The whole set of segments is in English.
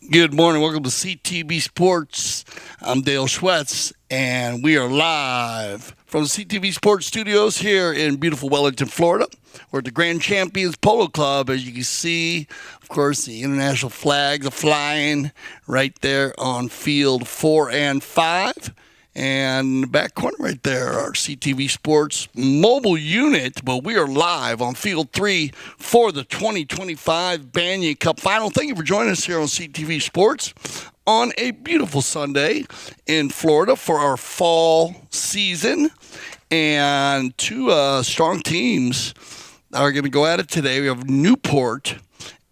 Good morning. Welcome to CTV Sports. I'm Dale Schwetz, and we are live from the CTV Sports Studios here in beautiful Wellington, Florida. We're at the Grand Champions Polo Club. As you can see, of course, the international flags are flying right there on field 4 and 5. And in the back corner right there, our CTV Sports mobile unit. But we are live on Field 3 for the 2025 Banyan Cup Final. Thank you for joining us here on CTV Sports on a beautiful Sunday in Florida for our fall season. And two strong teams are going to go at it today. We have Newport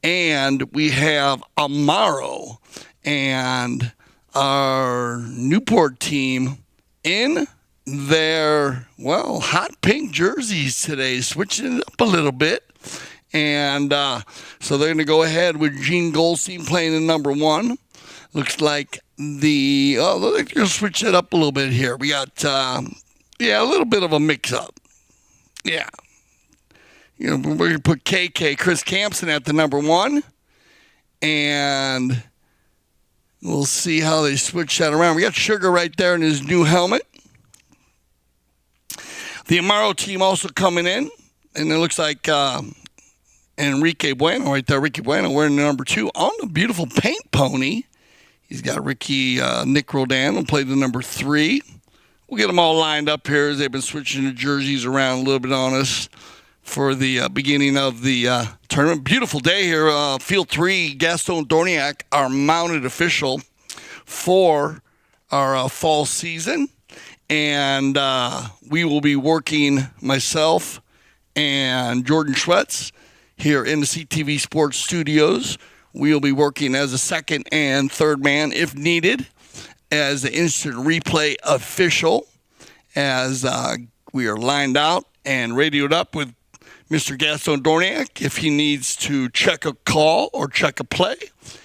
and we have Amaro. And our Newport team in their, hot pink jerseys today, switching it up a little bit. And so they're going to go ahead with Gene Goldstein playing in number 1. Looks like they're going to switch it up a little bit here. We got, a little bit of a mix-up. Yeah. We're going to put Chris Campson at the number 1. And we'll see how they switch that around. We got Sugar right there in his new helmet. The Amaro team also coming in. And it looks like Enrique Bueno right there. Ricky Bueno wearing the number 2 on the beautiful paint pony. He's got Nick Rodan will play the number 3. We'll get them all lined up here as they've been switching the jerseys around a little bit on us for the beginning of the tournament. Beautiful day here. Field 3, Gaston Dorniak, our mounted official for our fall season. And we will be working, myself and Jordan Schwetz, here in the CTV Sports Studios. We'll be working as a second and third man, if needed, as the instant replay official, as we are lined out and radioed up with Mr. Gaston Dorniak. If he needs to check a call or check a play,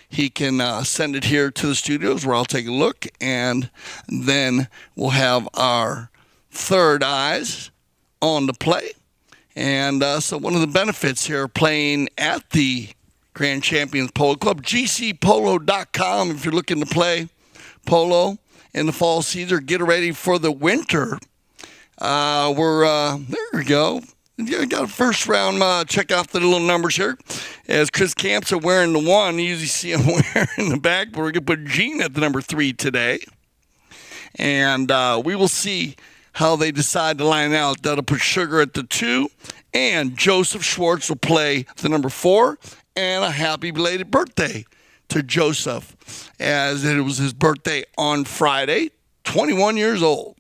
he can send it here to the studios where I'll take a look, and then we'll have our third eyes on the play. And so one of the benefits here playing at the Grand Champions Polo Club, gcpolo.com, if you're looking to play polo in the fall season, get ready for the winter. There we go. You got a first round, check out the little numbers here. As Chris Camps are wearing the 1, you usually see him wearing the back, but we're going to put Gene at the number 3 today. And we will see how they decide to line out. That'll put Sugar at the 2, and Joseph Schwartz will play the number 4. And a happy belated birthday to Joseph, as it was his birthday on Friday, 21 years old.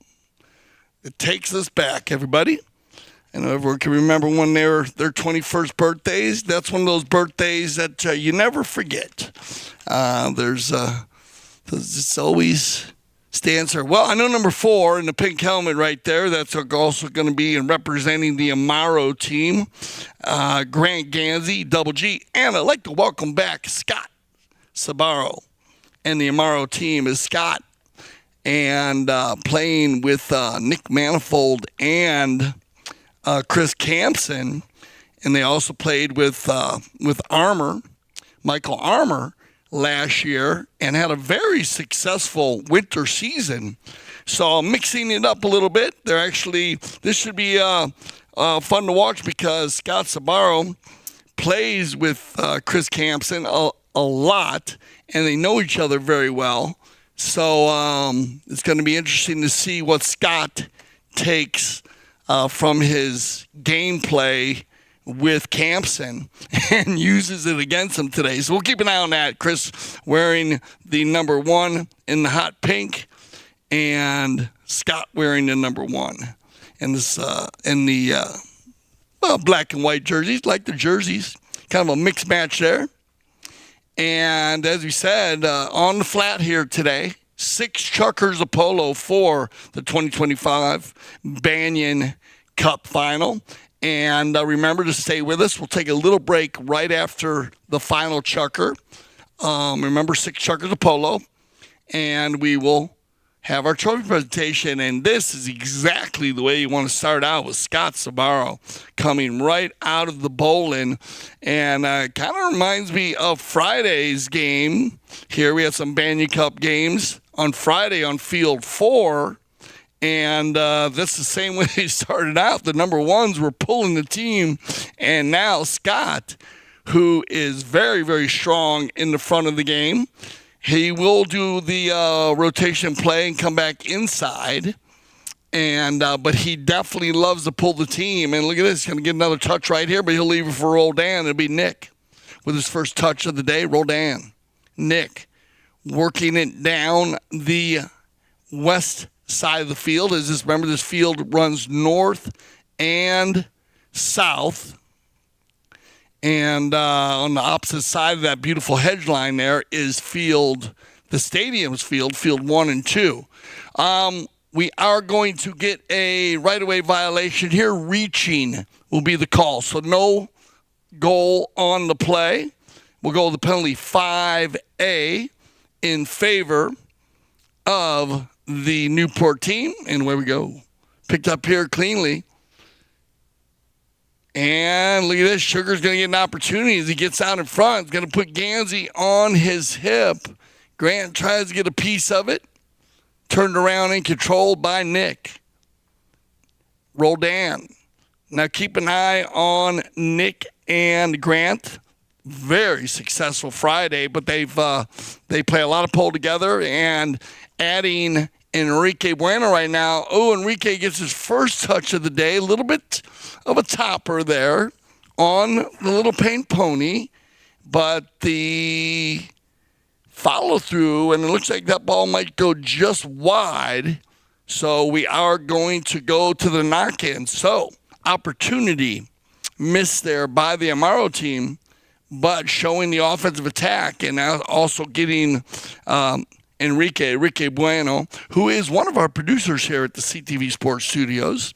It takes us back, everybody. And everyone can remember when they were their 21st birthdays. That's one of those birthdays that you never forget. It's always stands there. Well, I know number 4 in the pink helmet right there. That's also going to be representing the Amaro team. Grant Gansey, Double G. And I'd like to welcome back Scott Sabaro. And the Amaro team is Scott. And playing with Nick Manifold and Chris Campson. And they also played with Michael Armour, last year and had a very successful winter season. So mixing it up a little bit, this should be fun to watch because Scott Sabaro plays with Chris Campson a lot, and they know each other very well. So it's going to be interesting to see what Scott takes from his gameplay with Campson and uses it against him today. So we'll keep an eye on that. Chris wearing the number 1 in the hot pink and Scott wearing the number 1 in this in the black and white jerseys, like the jerseys. Kind of a mixed match there. And as we said, on the flat here today, 6 chukkers of polo for the 2025 Banyan Cup final. And remember to stay with us. We'll take a little break right after the final chukker. Remember, 6 chukkers of polo. And we will have our trophy presentation. And this is exactly the way you want to start out with Scott Sabaro coming right out of the bowling. And kind of reminds me of Friday's game. Here we have some Banyan Cup games on Friday on Field 4. And that's the same way they started out. The number 1s were pulling the team. And now Scott, who is very, very strong in the front of the game, he will do the rotation play and come back inside. And but he definitely loves to pull the team. And look at this. He's going to get another touch right here, but he'll leave it for Roldan. It'll be Nick with his first touch of the day. Roldan. Nick working it down the west side of the field. Remember, this field runs north and south, and on the opposite side of that beautiful hedge line there is the stadium's field 1 and 2. We are going to get a right-of-way violation here. Reaching will be the call, so no goal on the play. We'll go with the penalty 5A in favor of the Newport team, and away we go. Picked up here cleanly. And look at this. Sugar's going to get an opportunity as he gets out in front. He's going to put Gansey on his hip. Grant tries to get a piece of it. Turned around and controlled by Nick. Roldan. Now keep an eye on Nick and Grant. Very successful Friday, but they play a lot of pole together, and adding Enrique Bueno right now. Oh, Enrique gets his first touch of the day. A little bit of a topper there on the little paint pony. But the follow-through, and it looks like that ball might go just wide. So we are going to go to the knock-in. So opportunity missed there by the Amaro team, but showing the offensive attack and also getting Enrique Bueno, who is one of our producers here at the CTV Sports Studios.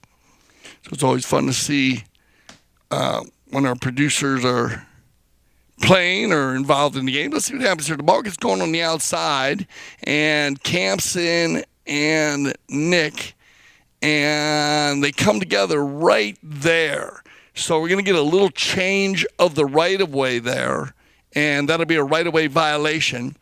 So it's always fun to see when our producers are playing or involved in the game. Let's see what happens here. The ball gets going on the outside, and Campson and Nick, and they come together right there. So we're going to get a little change of the right-of-way there, and that'll be a right-of-way violation.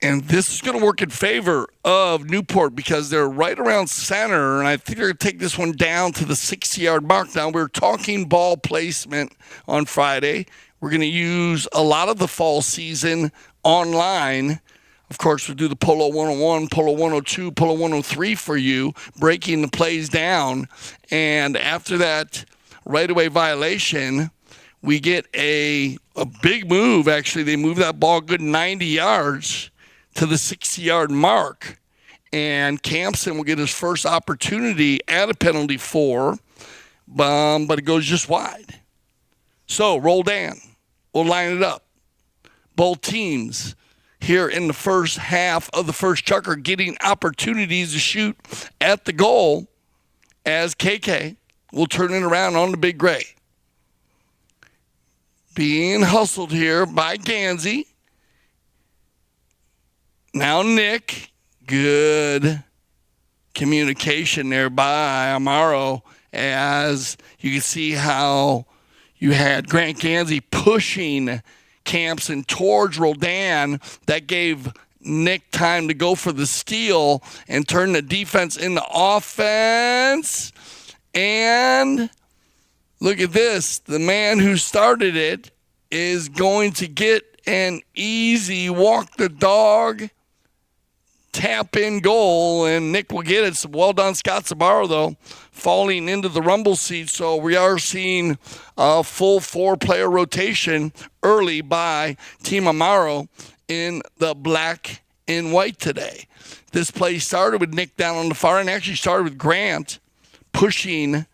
And this is going to work in favor of Newport because they're right around center, and I think they're going to take this one down to the 60-yard mark. Now, we were talking ball placement on Friday. We're going to use a lot of the fall season online. Of course, we'll do the Polo 101, Polo 102, Polo 103 for you, breaking the plays down. And after that right-of-way violation, we get a big move. Actually, they move that ball a good 90 yards to the 60-yard mark. And Campson will get his first opportunity at a penalty 4, but it goes just wide. So Roldan will line it up. Both teams here in the first half of the first chukker getting opportunities to shoot at the goal as KK will turn it around on the Big Gray. Being hustled here by Gansey. Now Nick. Good communication there by Amaro, as you can see how you had Grant Gansey pushing Campson towards Roldan. That gave Nick time to go for the steal and turn the defense into offense. And look at this. The man who started it is going to get an easy walk the dog tap-in goal, and Nick will get it. So well done, Scott Sabaro, though, falling into the rumble seat. So we are seeing a full 4-player rotation early by Team Amaro in the black and white today. This play started with Nick down on the far end. Actually started with Grant pushing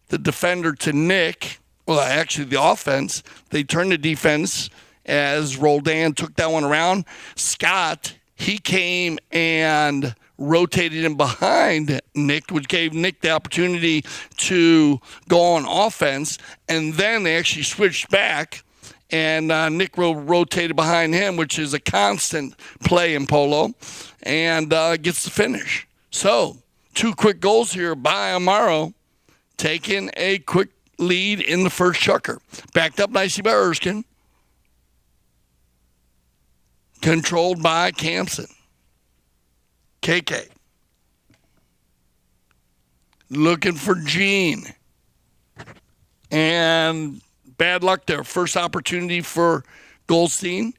the defender to Nick. Well, actually the offense. They turned the defense as Roldan took that one around. Scott, he came and rotated him behind Nick, which gave Nick the opportunity to go on offense. And then they actually switched back, and Nick rotated behind him, which is a constant play in polo, and gets the finish. So 2 quick goals here by Amaro, taking a quick lead in the first chukker. Backed up nicely by Erskine. Controlled by Campson. KK. Looking for Gene. And bad luck there. First opportunity for Goldstein.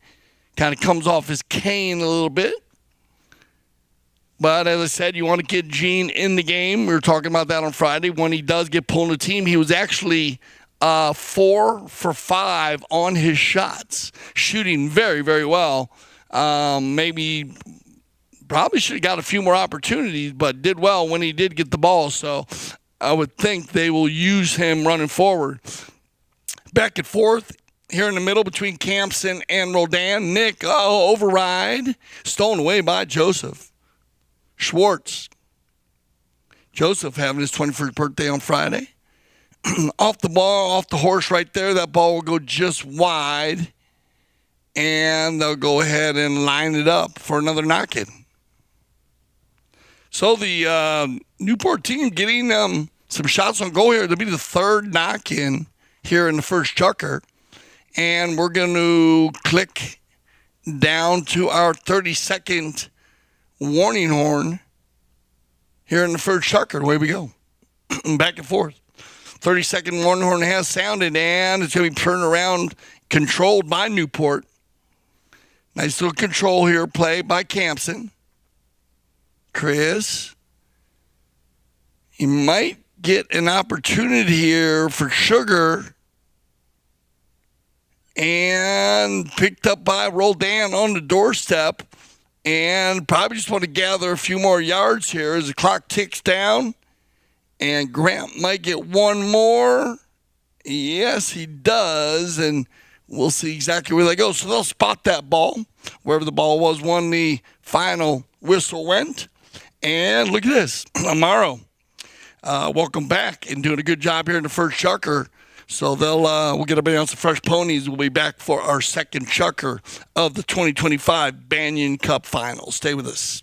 Kind of comes off his cane a little bit. But as I said, you want to get Gene in the game. We were talking about that on Friday. When he does get pulled in the team, he was actually 4 for 5 on his shots. Shooting very, very well. Maybe probably should have got a few more opportunities, but did well when he did get the ball. So I would think they will use him running forward. Back and forth here in the middle between Campson and Roldan. Nick, override. Stolen away by Joseph. Schwartz. Joseph having his 21st birthday on Friday. Off the ball, off the horse right there. That ball will go just wide. And they'll go ahead and line it up for another knock-in. So the Newport team getting some shots on goal here. It'll be the 3rd knock-in here in the first chukker. And we're going to click down to our 30-second warning horn here in the first chukker. Away we go. Back and forth. 30-second warning horn has sounded, and it's going to be turned around, controlled by Newport. Nice little control here, play by Campson. Chris. He might get an opportunity here for Sugar. And picked up by Roldan on the doorstep. And probably just want to gather a few more yards here as the clock ticks down. And Grant might get one more. Yes, he does. And we'll see exactly where they go. So they'll spot that ball, wherever the ball was when the final whistle went. And look at this. Amaro, welcome back and doing a good job here in the first chukker. So we'll get everybody on some fresh ponies. We'll be back for our second chukker of the 2025 Banyan Cup Finals. Stay with us.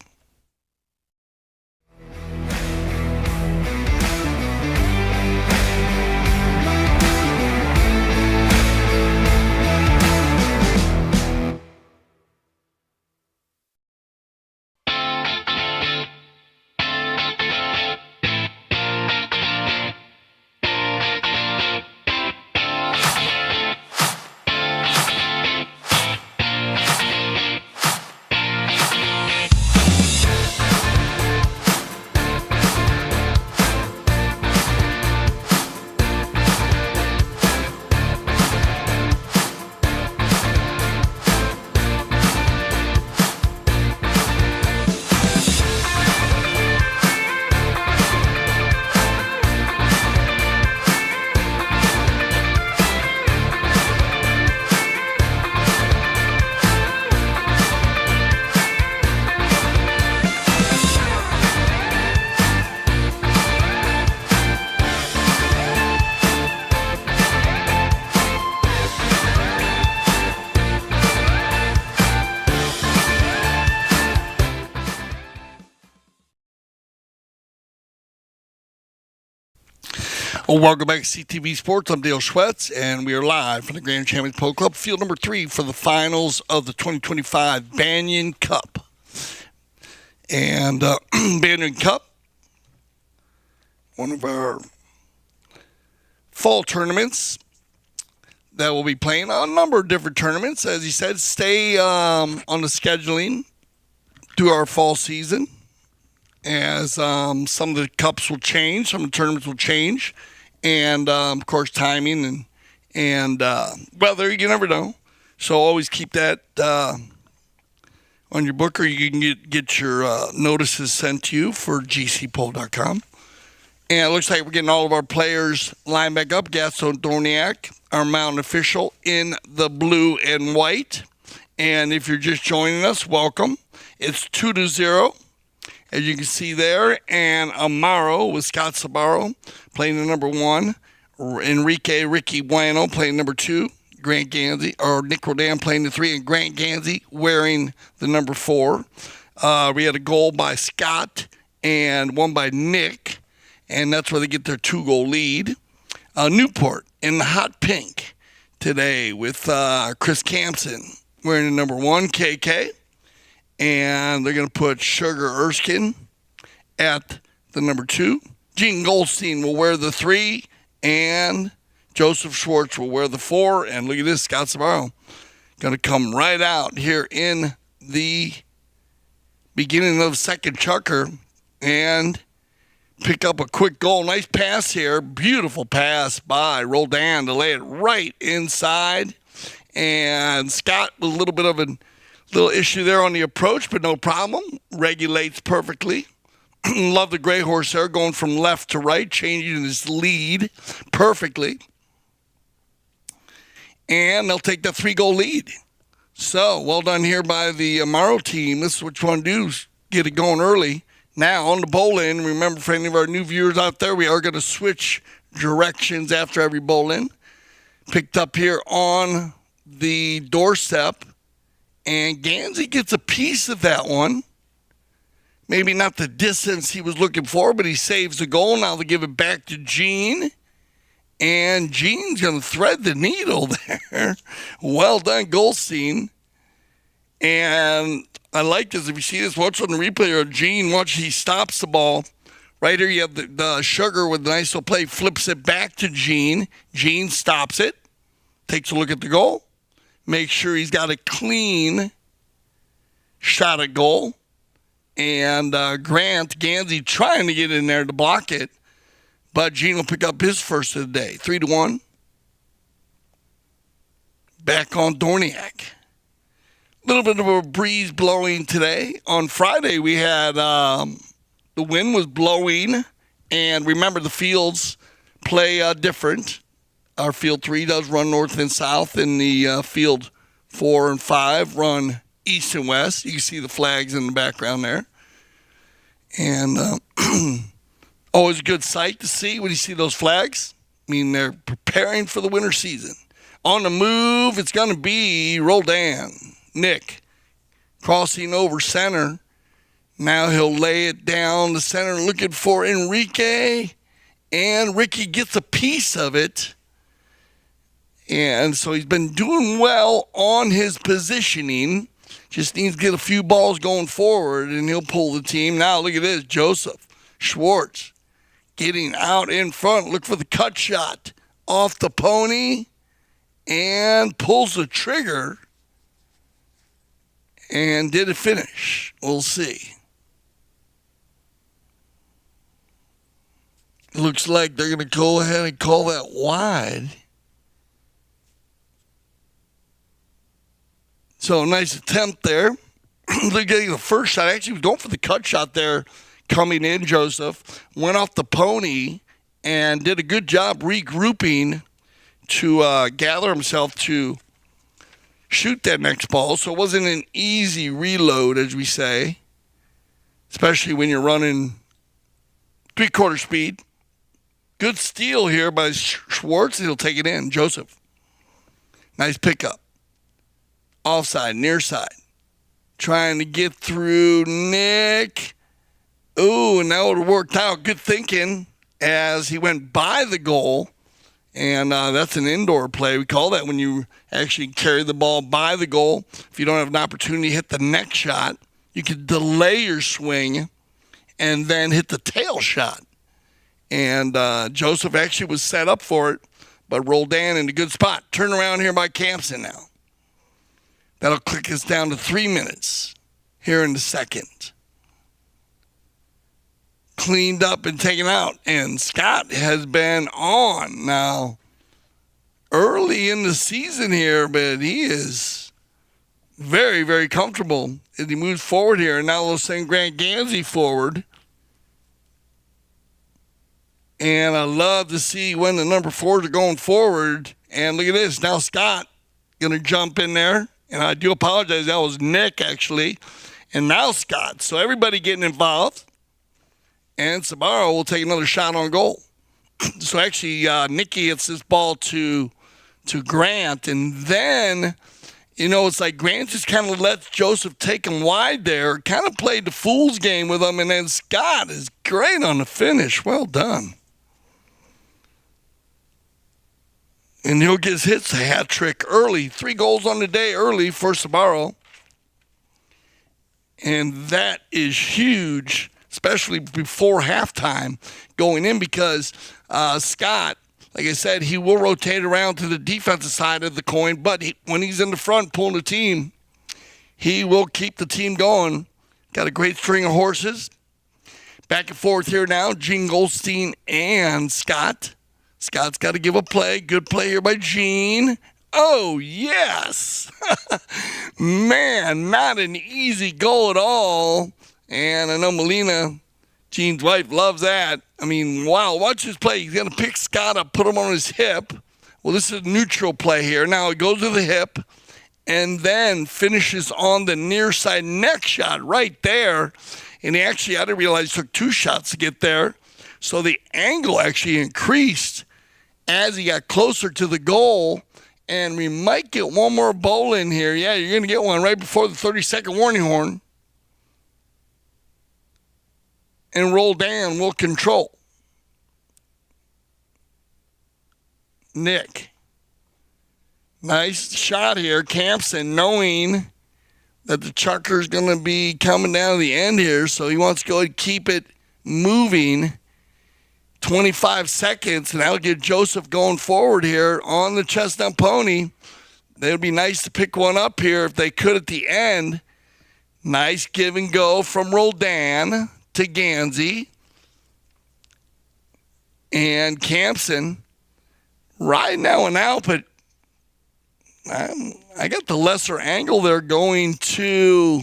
Well, welcome back to CTV Sports. I'm Dale Schwetz, and we are live from the Grand Champions Polo Club, field number 3 for the finals of the 2025 Banyan Cup. And Banyan Cup, one of our fall tournaments that we'll be playing a number of different tournaments. As you said, stay on the scheduling through our fall season, as some of the cups will change, some of the tournaments will change, and of course timing and weather, you never know. So always keep that on your book, or you can get your notices sent to you for gcpole.com. And it looks like we're getting all of our players lined back up. Gaston Dorniak, our mountain official, in the blue and white. And if you're just joining us, welcome. It's 2-0, as you can see there. And Amaro with Scott Sabaro playing the number 1. Ricky Bueno playing number 2. Grant Gansey, or Nick Rodan playing the 3. And Grant Gansey wearing the number 4. We had a goal by Scott and one by Nick. And that's where they get their 2-goal lead. Newport in the hot pink today with Chris Campson wearing the number 1, KK. And they're going to put Sugar Erskine at the number 2. Gene Goldstein will wear the 3. And Joseph Schwartz will wear the 4. And look at this, Scott Sabaro going to come right out here in the beginning of the second chukker and pick up a quick goal. Nice pass here. Beautiful pass by Roldan to lay it right inside. And Scott with a little bit of a little issue there on the approach, but no problem. Regulates perfectly. Love the gray horse there, going from left to right, changing his lead perfectly. And they'll take the 3-goal lead. So, well done here by the Amaro team. This is what you want to do, is get it going early. Now, on the bowl in, remember for any of our new viewers out there, we are going to switch directions after every bowl in. Picked up here on the doorstep, and Gansey gets a piece of that one. Maybe not the distance he was looking for, but he saves the goal. Now they give it back to Gene, and Gene's going to thread the needle there. Well done, Goldstein. And I like this. If you see this, watch on the replay of Gene. Watch, he stops the ball. Right here you have the Sugar with a nice little play. Flips it back to Gene. Gene stops it. Takes a look at the goal. Makes sure he's got a clean shot at goal. And Grant Gansey trying to get in there to block it. But Gene will pick up his first of the day. 3-1. Back on Dorniak. Little bit of a breeze blowing today. On Friday, we had the wind was blowing, and remember the fields play different. Our field 3 does run north and south, and the field 4 and 5 run east and west. You can see the flags in the background there. And always a good sight to see when you see those flags. I mean, they're preparing for the winter season. On the move, it's going to be Roldan. Nick crossing over center. Now he'll lay it down the center, looking for Enrique. And Ricky gets a piece of it. And so he's been doing well on his positioning. Just needs to get a few balls going forward, and he'll pull the team. Now look at this. Joseph Schwartz getting out in front. Look for the cut shot off the pony. And pulls the trigger. And did it finish? We'll see. Looks like they're going to go ahead and call that wide. So, nice attempt there. They're getting the first shot. Actually, he was going for the cut shot there coming in, Joseph. Went off the pony and did a good job regrouping to gather himself to shoot that next ball. So, it wasn't an easy reload, as we say, especially when you're running three-quarter speed. Good steal here by Schwartz. He'll take it in. Joseph. Nice pickup. Offside, near side. Trying to get through Nick. Ooh, and that would have worked out. Good thinking. as he went by the goal. And that's an indoor play. We call that when you actually carry the ball by the goal. If you don't have an opportunity to hit the next shot, you can delay your swing and then hit the tail shot. And Joseph actually was set up for it, but Roldan in a good spot. Turn around here by Campson now. That'll click us down to 3 minutes here in the second. Cleaned up and taken out, and Scott has been on now early in the season here, but he is very, very comfortable as he moves forward here. And now they'll send Grant Gansey forward. And I love to see when the number 4s are going forward. And look at this. Now Scott going to jump in there. And I do apologize. That was Nick, actually. And now Scott. So everybody getting involved. And Sabaro will take another shot on goal. So actually, Nicky hits this ball to Grant. And then, it's like Grant just kind of lets Joseph take him wide there. Kind of played the fool's game with him. And then Scott is great on the finish. Well done. And he'll get his hits a hat trick early. 3 goals on the day early for Sabaro. And that is huge, especially before halftime going in, because Scott, like I said, he will rotate around to the defensive side of the coin, but when he's in the front pulling the team, he will keep the team going. Got a great string of horses. Back and forth here now, Gene Goldstein and Scott. Scott's got to give a play. Good play here by Gene. Oh, yes. Man, not an easy goal at all. And I know Melina, Gene's wife, loves that. I mean, wow, watch this play. He's going to pick Scott up, put him on his hip. Well, this is a neutral play here. Now it goes to the hip and then finishes on the near side neck shot right there. And he actually, I didn't realize, took 2 shots to get there. So the angle actually increased as he got closer to the goal. And we might get one more bowl in here. Yeah, you're going to get one right before the 30-second warning horn. And Roldan will control. Nick. Nice shot here. Campson knowing that the chucker's going to be coming down to the end here, so he wants to go and keep it moving. 25 seconds, and that'll get Joseph going forward here on the Chestnut Pony. It would be nice to pick one up here if they could at the end. Nice give and go from Roldan to Gansey. And Campson right now and out, but I got the lesser angle there going to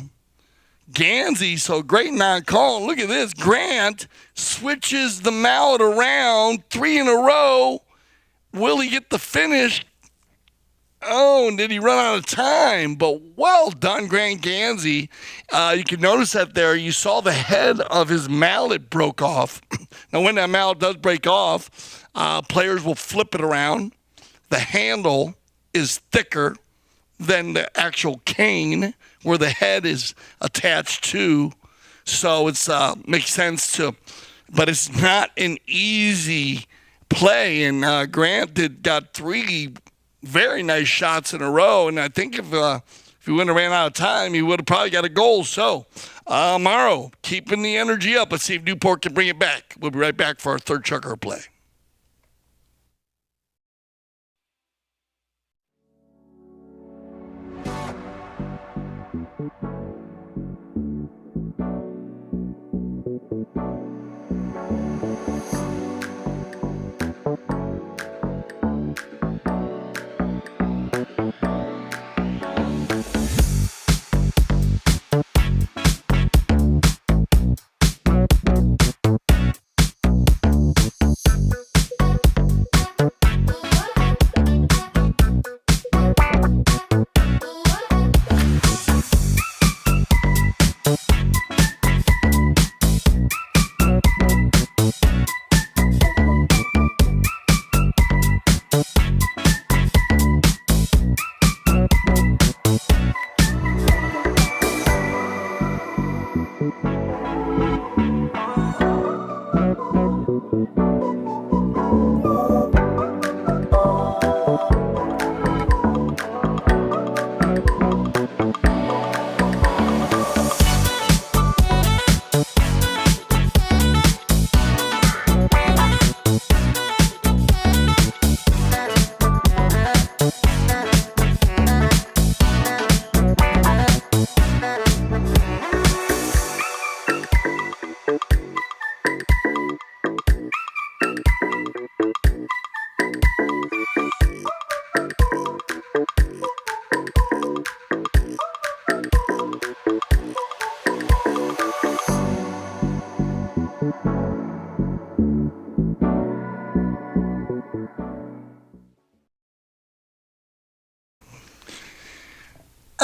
Gansey, so great non-call. Look at this. Grant switches the mallet around 3 in a row. Will he get the finish? Oh, and did he run out of time? But well done, Grant Gansey. You can notice that there. You saw the head of his mallet broke off. Now, when that mallet does break off, players will flip it around. The handle is thicker than the actual cane where the head is attached to. So it's makes sense to, but it's not an easy play. And Grant got 3 very nice shots in a row. And I think if he wouldn't have ran out of time, he would have probably got a goal. So Morrow keeping the energy up. Let's see if Newport can bring it back. We'll be right back for our third chucker play.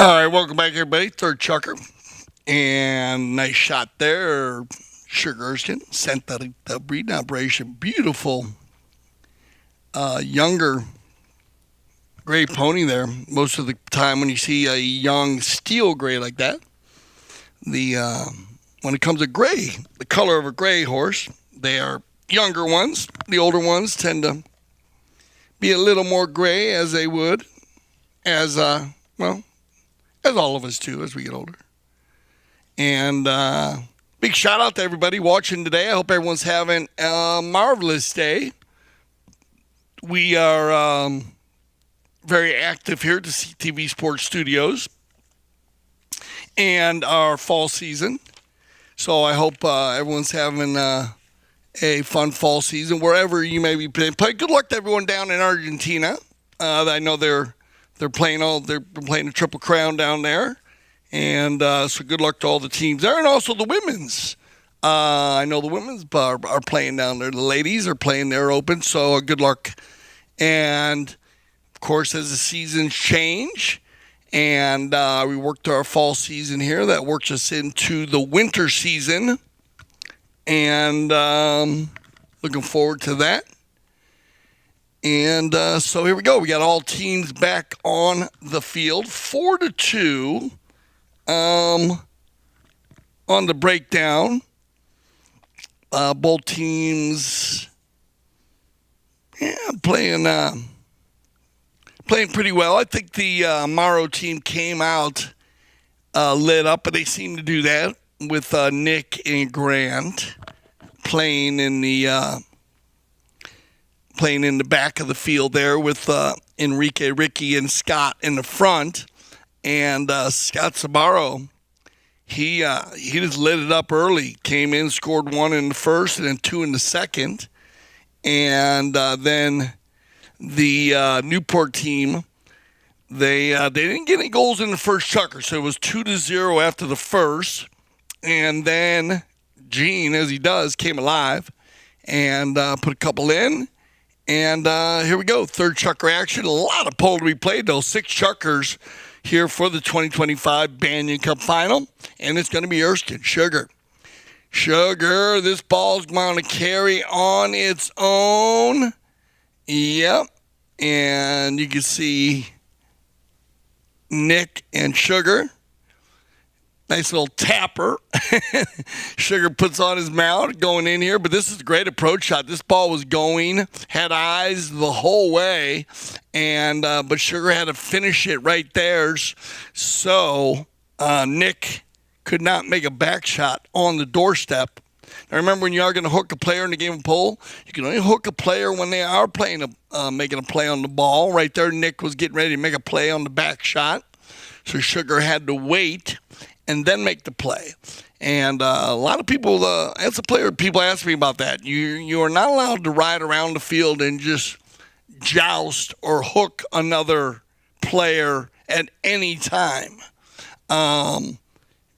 All right, welcome back, everybody. Third chucker. And nice shot there. Sugar Erskine, Santa Rita breeding operation. Beautiful, younger gray pony there. Most of the time when you see a young steel gray like that, when it comes to gray, the color of a gray horse, they are younger ones. The older ones tend to be a little more gray, as they would, as all of us do as we get older. And big shout out to everybody watching today. I hope everyone's having a marvelous day. We are very active here at the CTV Sports Studios and our fall season. So I hope everyone's having a fun fall season wherever you may be playing. Good luck to everyone down in Argentina. I know they're playing a Triple Crown down there, and so good luck to all the teams there, and also the women's. I know the women's are playing down there. The ladies are playing their Open, so good luck. And of course, as the seasons change, and we worked through our fall season here, that works us into the winter season, and looking forward to that. And so here we go. We got all teams back on the field, 4-2 on the breakdown. Both teams, playing pretty well. I think the Morrow team came out lit up, but they seem to do that with Nick and Grant playing in the back of the field there with Enrique, Ricky, and Scott in the front. And Scott Sabaro, he just lit it up early. Came in, scored 1 in the first and then 2 in the second. And then the Newport team, they didn't get any goals in the first chukker, so it was 2-0 after the first. And then Gene, as he does, came alive and put a couple in. And here we go, third chucker action. A lot of pole to be played, though. 6 chuckers here for the 2025 Banyan Cup final. And it's going to be Erskine. Sugar, this ball's going to carry on its own. Yep. And you can see Nick and Sugar. Nice little tapper. Sugar puts on his mount going in here, but this is a great approach shot. This ball was going, had eyes the whole way, and but Sugar had to finish it right there. So Nick could not make a back shot on the doorstep. Now remember, when you are going to hook a player in the game of pole, you can only hook a player when they are making a play on the ball. Right there, Nick was getting ready to make a play on the back shot, so Sugar had to wait and then make the play. And a lot of people, as a player, people ask me about that. You are not allowed to ride around the field and just joust or hook another player at any time.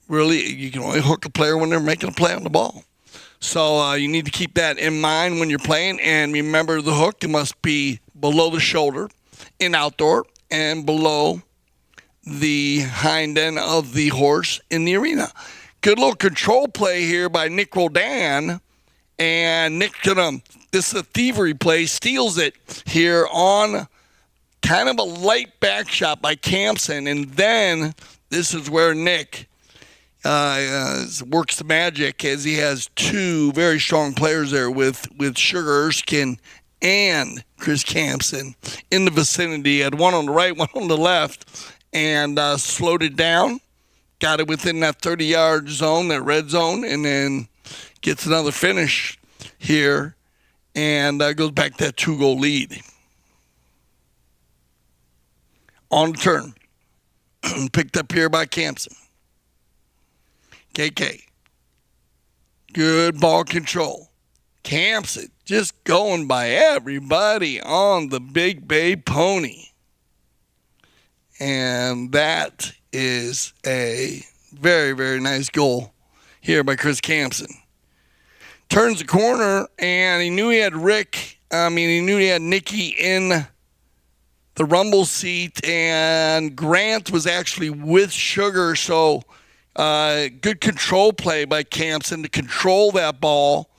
Really, you can only hook a player when they're making a play on the ball. So you need to keep that in mind when you're playing. And remember, the hook, it must be below the shoulder in outdoor and below the hind end of the horse in the arena. Good little control play here by Nick Rodan. And Nick, this is a thievery play, steals it here on kind of a light back shot by Campson. And then this is where Nick works the magic, as he has 2 very strong players there with Sugar Erskine and Chris Campson in the vicinity. He had one on the right, one on the left, and slowed it down, got it within that 30-yard zone, that red zone, and then gets another finish here, and goes back to that 2-goal lead. On the turn, picked up here by Campson. KK, good ball control. Campson just going by everybody on the Big Bay Pony. And that is a very, very nice goal here by Chris Campson. Turns the corner, and he knew he had Nicky in the rumble seat, and Grant was actually with Sugar, so good control play by Campson to control that ball,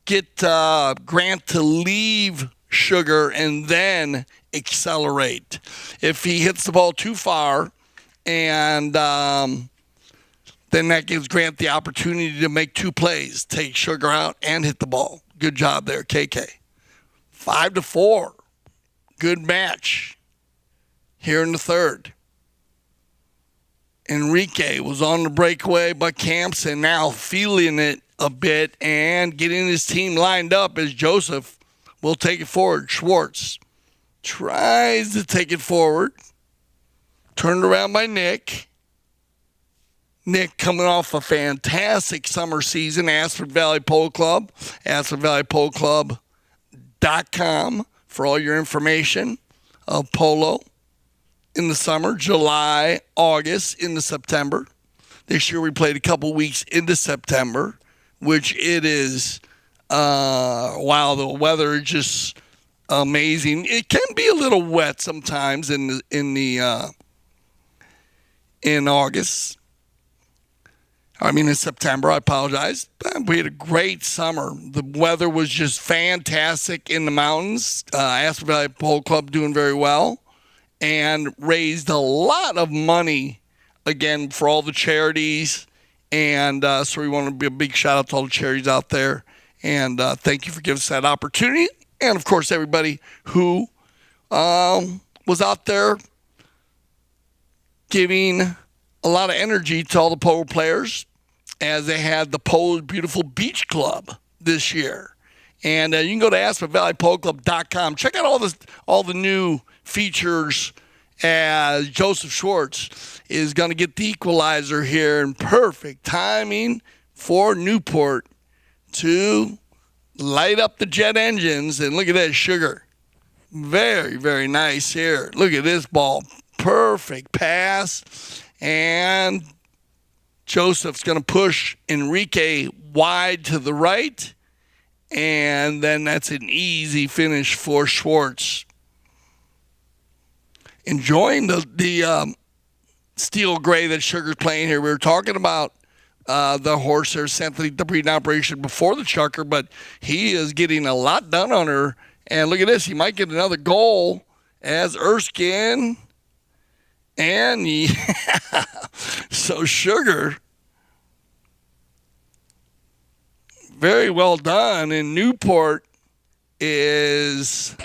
get Grant to leave Sugar, and then accelerate. If he hits the ball too far, and then that gives Grant the opportunity to make two plays, take Sugar out and hit the ball. Good job there, KK. 5-4. Good match here in the third. Enrique was on the breakaway, but Campson now feeling it a bit and getting his team lined up as Joseph will take it forward. Schwartz tries to take it forward. Turned around by Nick. Nick coming off a fantastic summer season, Ashford Valley Polo Club, AshfordValleyPoloClub.com for all your information of polo in the summer, July, August, into September. This year we played a couple weeks into September, which it is, wow, the weather is just amazing. It can be a little wet sometimes in August. In September, I apologize. We had a great summer. The weather was just fantastic in the mountains. Ashford Valley Polo Club doing very well and raised a lot of money, again, for all the charities. And so we want to be a big shout out to all the charities out there. And thank you for giving us that opportunity. And, of course, everybody who was out there giving a lot of energy to all the polo players as they had the Polo Beautiful Beach Club this year. And you can go to AshfordValleyPoloClub.com. Check out all the new features as Joseph Schwartz is going to get the equalizer here in perfect timing for Newport to light up the jet engines. And look at that Sugar. Very, very nice here. Look at this ball. Perfect pass. And Joseph's going to push Enrique wide to the right. And then that's an easy finish for Schwartz. Enjoying the steel gray that Sugar's playing here. We were talking about the horse there, Santly, the breeding operation before the chucker, but he is getting a lot done on her. And look at this. He might get another goal as Erskine. And so Sugar, very well done. And Newport is,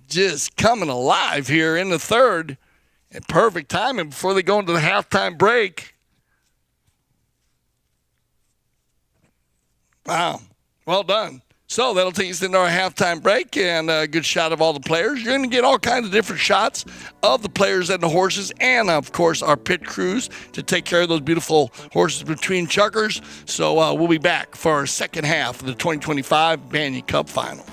just coming alive here in the third. At perfect timing before they go into the halftime break. Wow, well done. So that'll take us into our halftime break, and a good shot of all the players. You're going to get all kinds of different shots of the players and the horses, and, of course, our pit crews to take care of those beautiful horses between chuckers. So we'll be back for our second half of the 2025 Banyan Cup Final.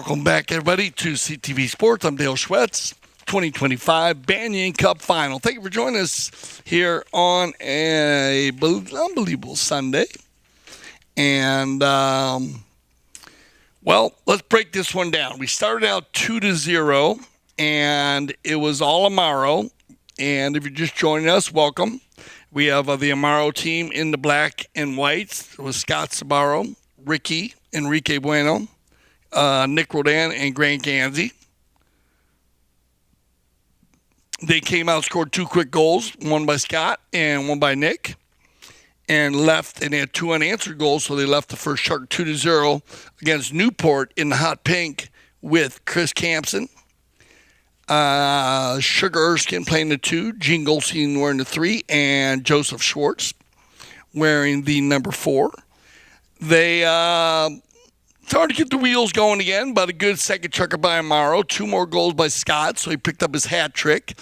Welcome back, everybody, to CTV Sports. I'm Dale Schwetz. 2025 Banyan Cup Final. Thank you for joining us here on a unbelievable Sunday. And, let's break this one down. We started out 2-0, and it was all Amaro. And if you're just joining us, welcome. We have the Amaro team in the black and whites. It was Scott Sabaro, Ricky, Enrique Bueno, Nick Rodan, and Grant Ganzi. They came out, scored 2 quick goals, one by Scott and one by Nick, and left, and they had 2 unanswered goals, so they left the first Shark 2-0 against Newport in the hot pink with Chris Campson, Sugar Erskine playing the 2, Gene Goldstein wearing the 3, and Joseph Schwartz wearing the number 4. They started to get the wheels going again, but a good second chucker by Amaro. 2 more goals by Scott, so he picked up his hat trick.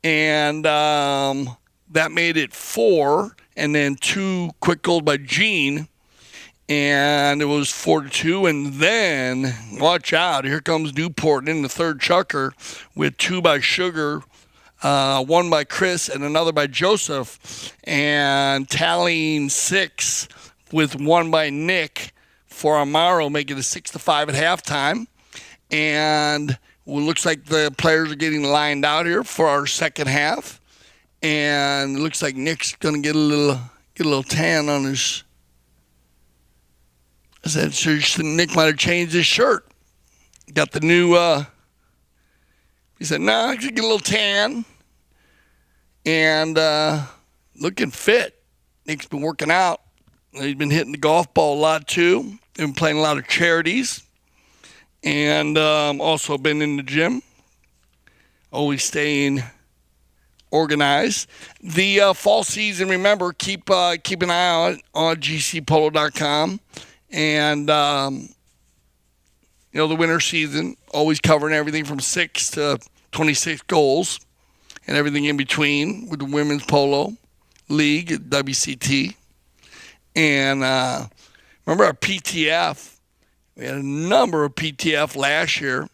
And that made it 4. And then 2 quick goals by Gene. And it was 4-2. And then, watch out, here comes Newport in the third chucker with 2 by Sugar, 1 by Chris, and another by Joseph. And tallying 6 with 1 by Nick for Amaro, making it 6-5 at halftime. And it looks like the players are getting lined out here for our second half. And it looks like Nick's going to get a little tan on his. I said, sure, Nick might have changed his shirt. Got the new. He said, no, I should get a little tan. And looking fit. Nick's been working out. He's been hitting the golf ball a lot too. Been playing a lot of charities, and also been in the gym. Always staying organized. The fall season, remember, keep an eye on gcpolo.com, and the winter season, always covering everything from 6 to 26 goals, and everything in between with the women's polo league at WCT, and. Remember our PTF? We had a number of PTF last year,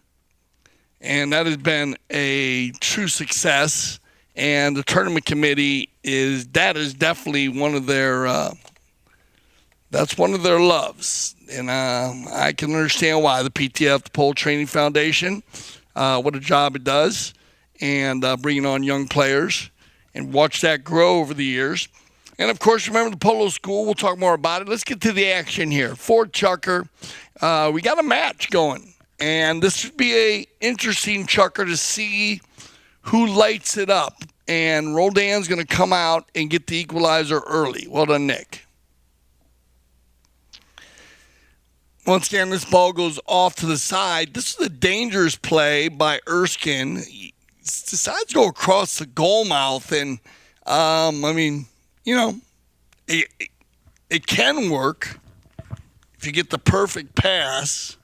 and that has been a true success. And the tournament committee is definitely one of their that's one of their loves, and I can understand why. The PTF, the Pole Training Foundation, what a job it does, and bringing on young players, and watch that grow over the years. And, of course, remember the Polo School. We'll talk more about it. Let's get to the action here. 4 chucker. We got a match going. And this should be a interesting chucker to see who lights it up. And Rodan's going to come out and get the equalizer early. Well done, Nick. Once again, this ball goes off to the side. This is a dangerous play by Erskine. He decides to go across the goal mouth. And, it can work if you get the perfect pass,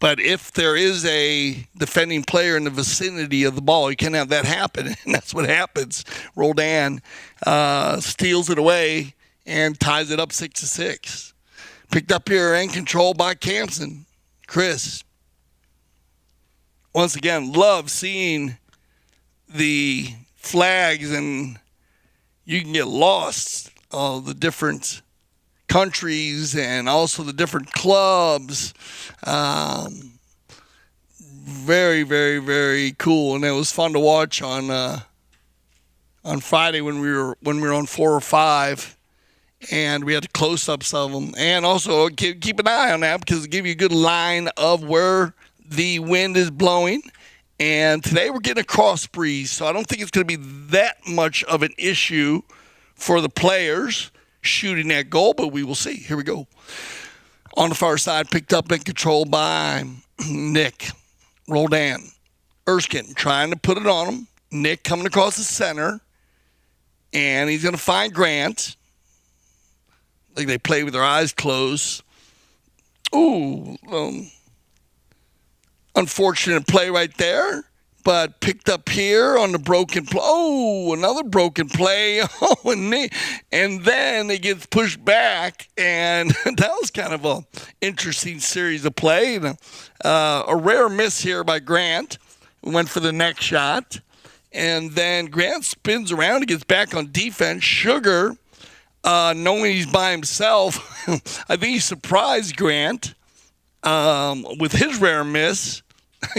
but if there is a defending player in the vicinity of the ball, you can't have that happen, and that's what happens. Roldan steals it away and ties it up 6-6. Picked up here and controlled by Campson. Chris. Once again, love seeing the flags, and you can get lost, all the different countries and also the different clubs. Very, very, very cool, and it was fun to watch on Friday when we were on 4 or 5, and we had the close-ups of them. And also keep an eye on that because it'll give you a good line of where the wind is blowing. And today we're getting a cross breeze, so I don't think it's going to be that much of an issue for the players shooting that goal, but we will see. Here we go. On the far side, picked up and controlled by Nick. Roldan. Erskine trying to put it on him. Nick coming across the center, and he's going to find Grant. Like they play with their eyes closed. Ooh, unfortunate play right there. but picked up here on the broken play. Oh, another broken play. Oh, and then it gets pushed back, and that was kind of a interesting series of play. A rare miss here by Grant. Went for the next shot, and then Grant spins around and gets back on defense. Sugar, knowing he's by himself, I think he surprised Grant with his rare miss.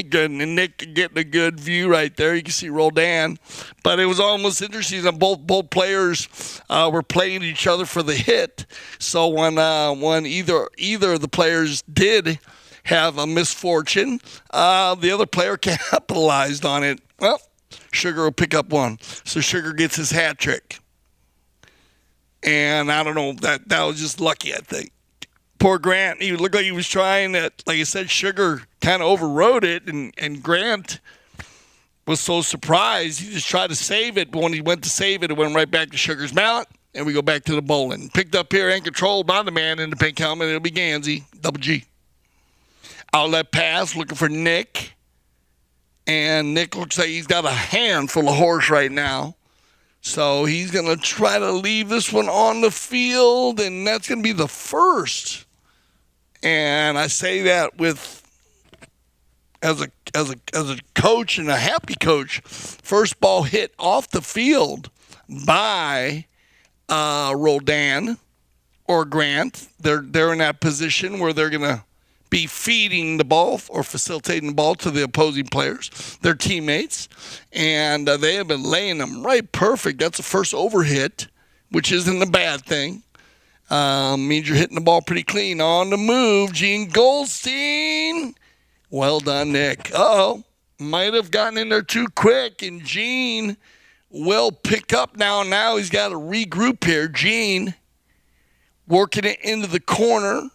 Good, and Nick getting a good view right there. You can see Roldan, but it was almost interesting that both players were playing each other for the hit. So when either of the players did have a misfortune, the other player capitalized on it. Well, Sugar will pick up one, so Sugar gets his hat trick. And I don't know, that was just lucky, I think. Poor Grant, he looked like he was trying to, like I said, Sugar kind of overrode it, and Grant was so surprised, he just tried to save it, but when he went to save it, it went right back to Sugar's mount, and we go back to the bowling. Picked up here and controlled by the man in the pink helmet. It'll be Gansey, double G. Outlet pass, looking for Nick, and Nick looks like he's got a handful of horse right now. So he's going to try to leave this one on the field, and that's going to be the first. And I say that with as a coach and a happy coach. First ball hit off the field by Roldan or Grant. They're in that position where they're going to be feeding the ball or facilitating the ball to the opposing players, their teammates, and they have been laying them right perfect. That's the first overhit, which isn't a bad thing. Means you're hitting the ball pretty clean. On the move, Gene Goldstein. Well done, Nick. Uh-oh. Might have gotten in there too quick, and Gene will pick up now. Now he's got to regroup here. Gene working it into the corner.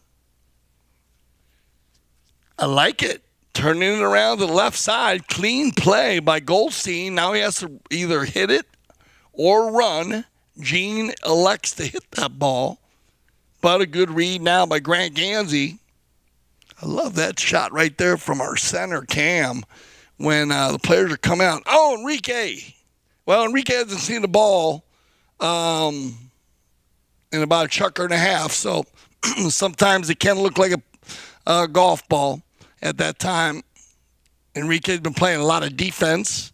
I like it. Turning it around to the left side. Clean play by Goldstein. Now he has to either hit it or run. Gene elects to hit that ball. But a good read now by Grant Gansey. I love that shot right there from our center cam when the players are coming out. Oh, Enrique. Well, Enrique hasn't seen the ball in about a chukker and a half. So sometimes it can look like a golf ball. At that time, Enrique's been playing a lot of defense.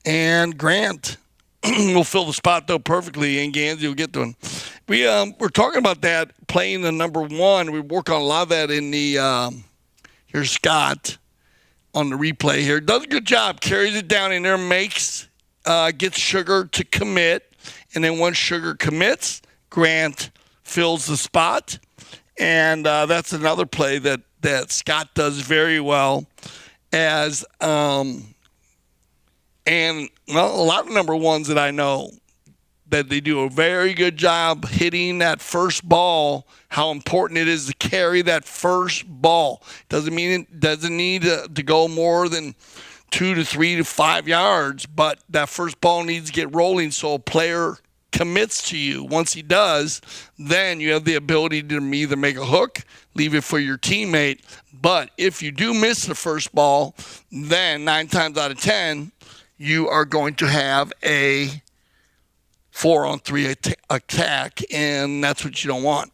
And Grant will fill the spot, though, perfectly, and Gansey will get to him. We're talking about that, playing the number one. We work on a lot of that in the here's Scott on the replay here. Does a good job, carries it down in there, gets Sugar to commit. And then once Sugar commits, Grant fills the spot. And that's another play that Scott does very well as and well, a lot of number ones that I know that they do a very good job hitting that first ball, how important it is to carry that first ball. Doesn't mean it doesn't need to go more than 2 to 3 to 5 yards, but that first ball needs to get rolling so a player commits to you. Once he does, then you have the ability to either make a hook, leave it for your teammate. But if you do miss the first ball, then 9 times out of 10, you are going to have a 4-on-3 attack, and that's what you don't want.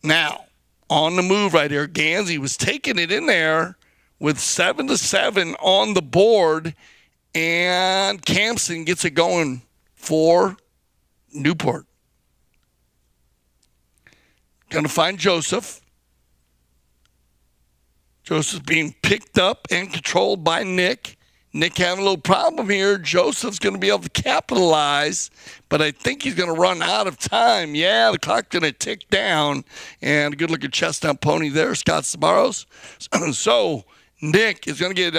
Now, on the move right here, Gansey was taking it in there with 7-7 on the board, and Campson gets it going for Newport. Going to find Joseph. Joseph's being picked up and controlled by Nick. Nick having a little problem here. Joseph's going to be able to capitalize, but I think he's going to run out of time. Yeah, the clock's going to tick down. And a good-looking chestnut pony there, Scott Sabaros. So Nick is going to get,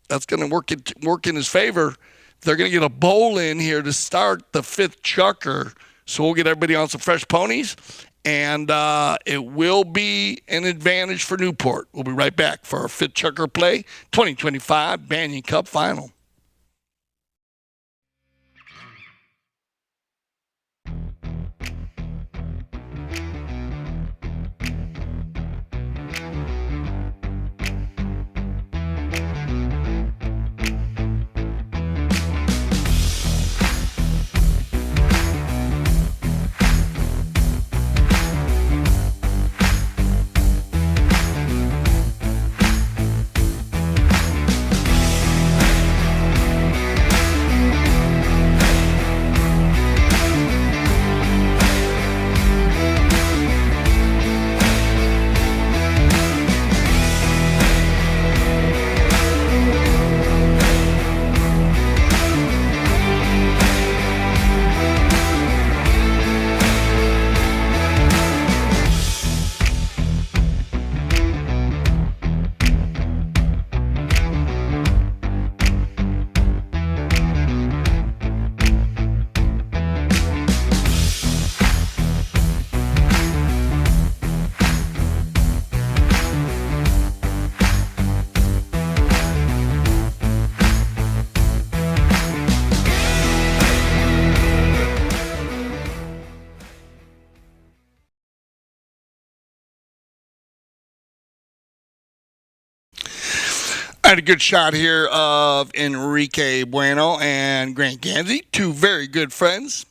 that's going to work in his favor. They're going to get a bowl in here to start the fifth chukker. So we'll get everybody on some fresh ponies. And it will be an advantage for Newport. We'll be right back for our fifth chukker play, 2025 Banyan Cup Final. I had a good shot here of Enrique Bueno and Grant Gansey, two very good friends,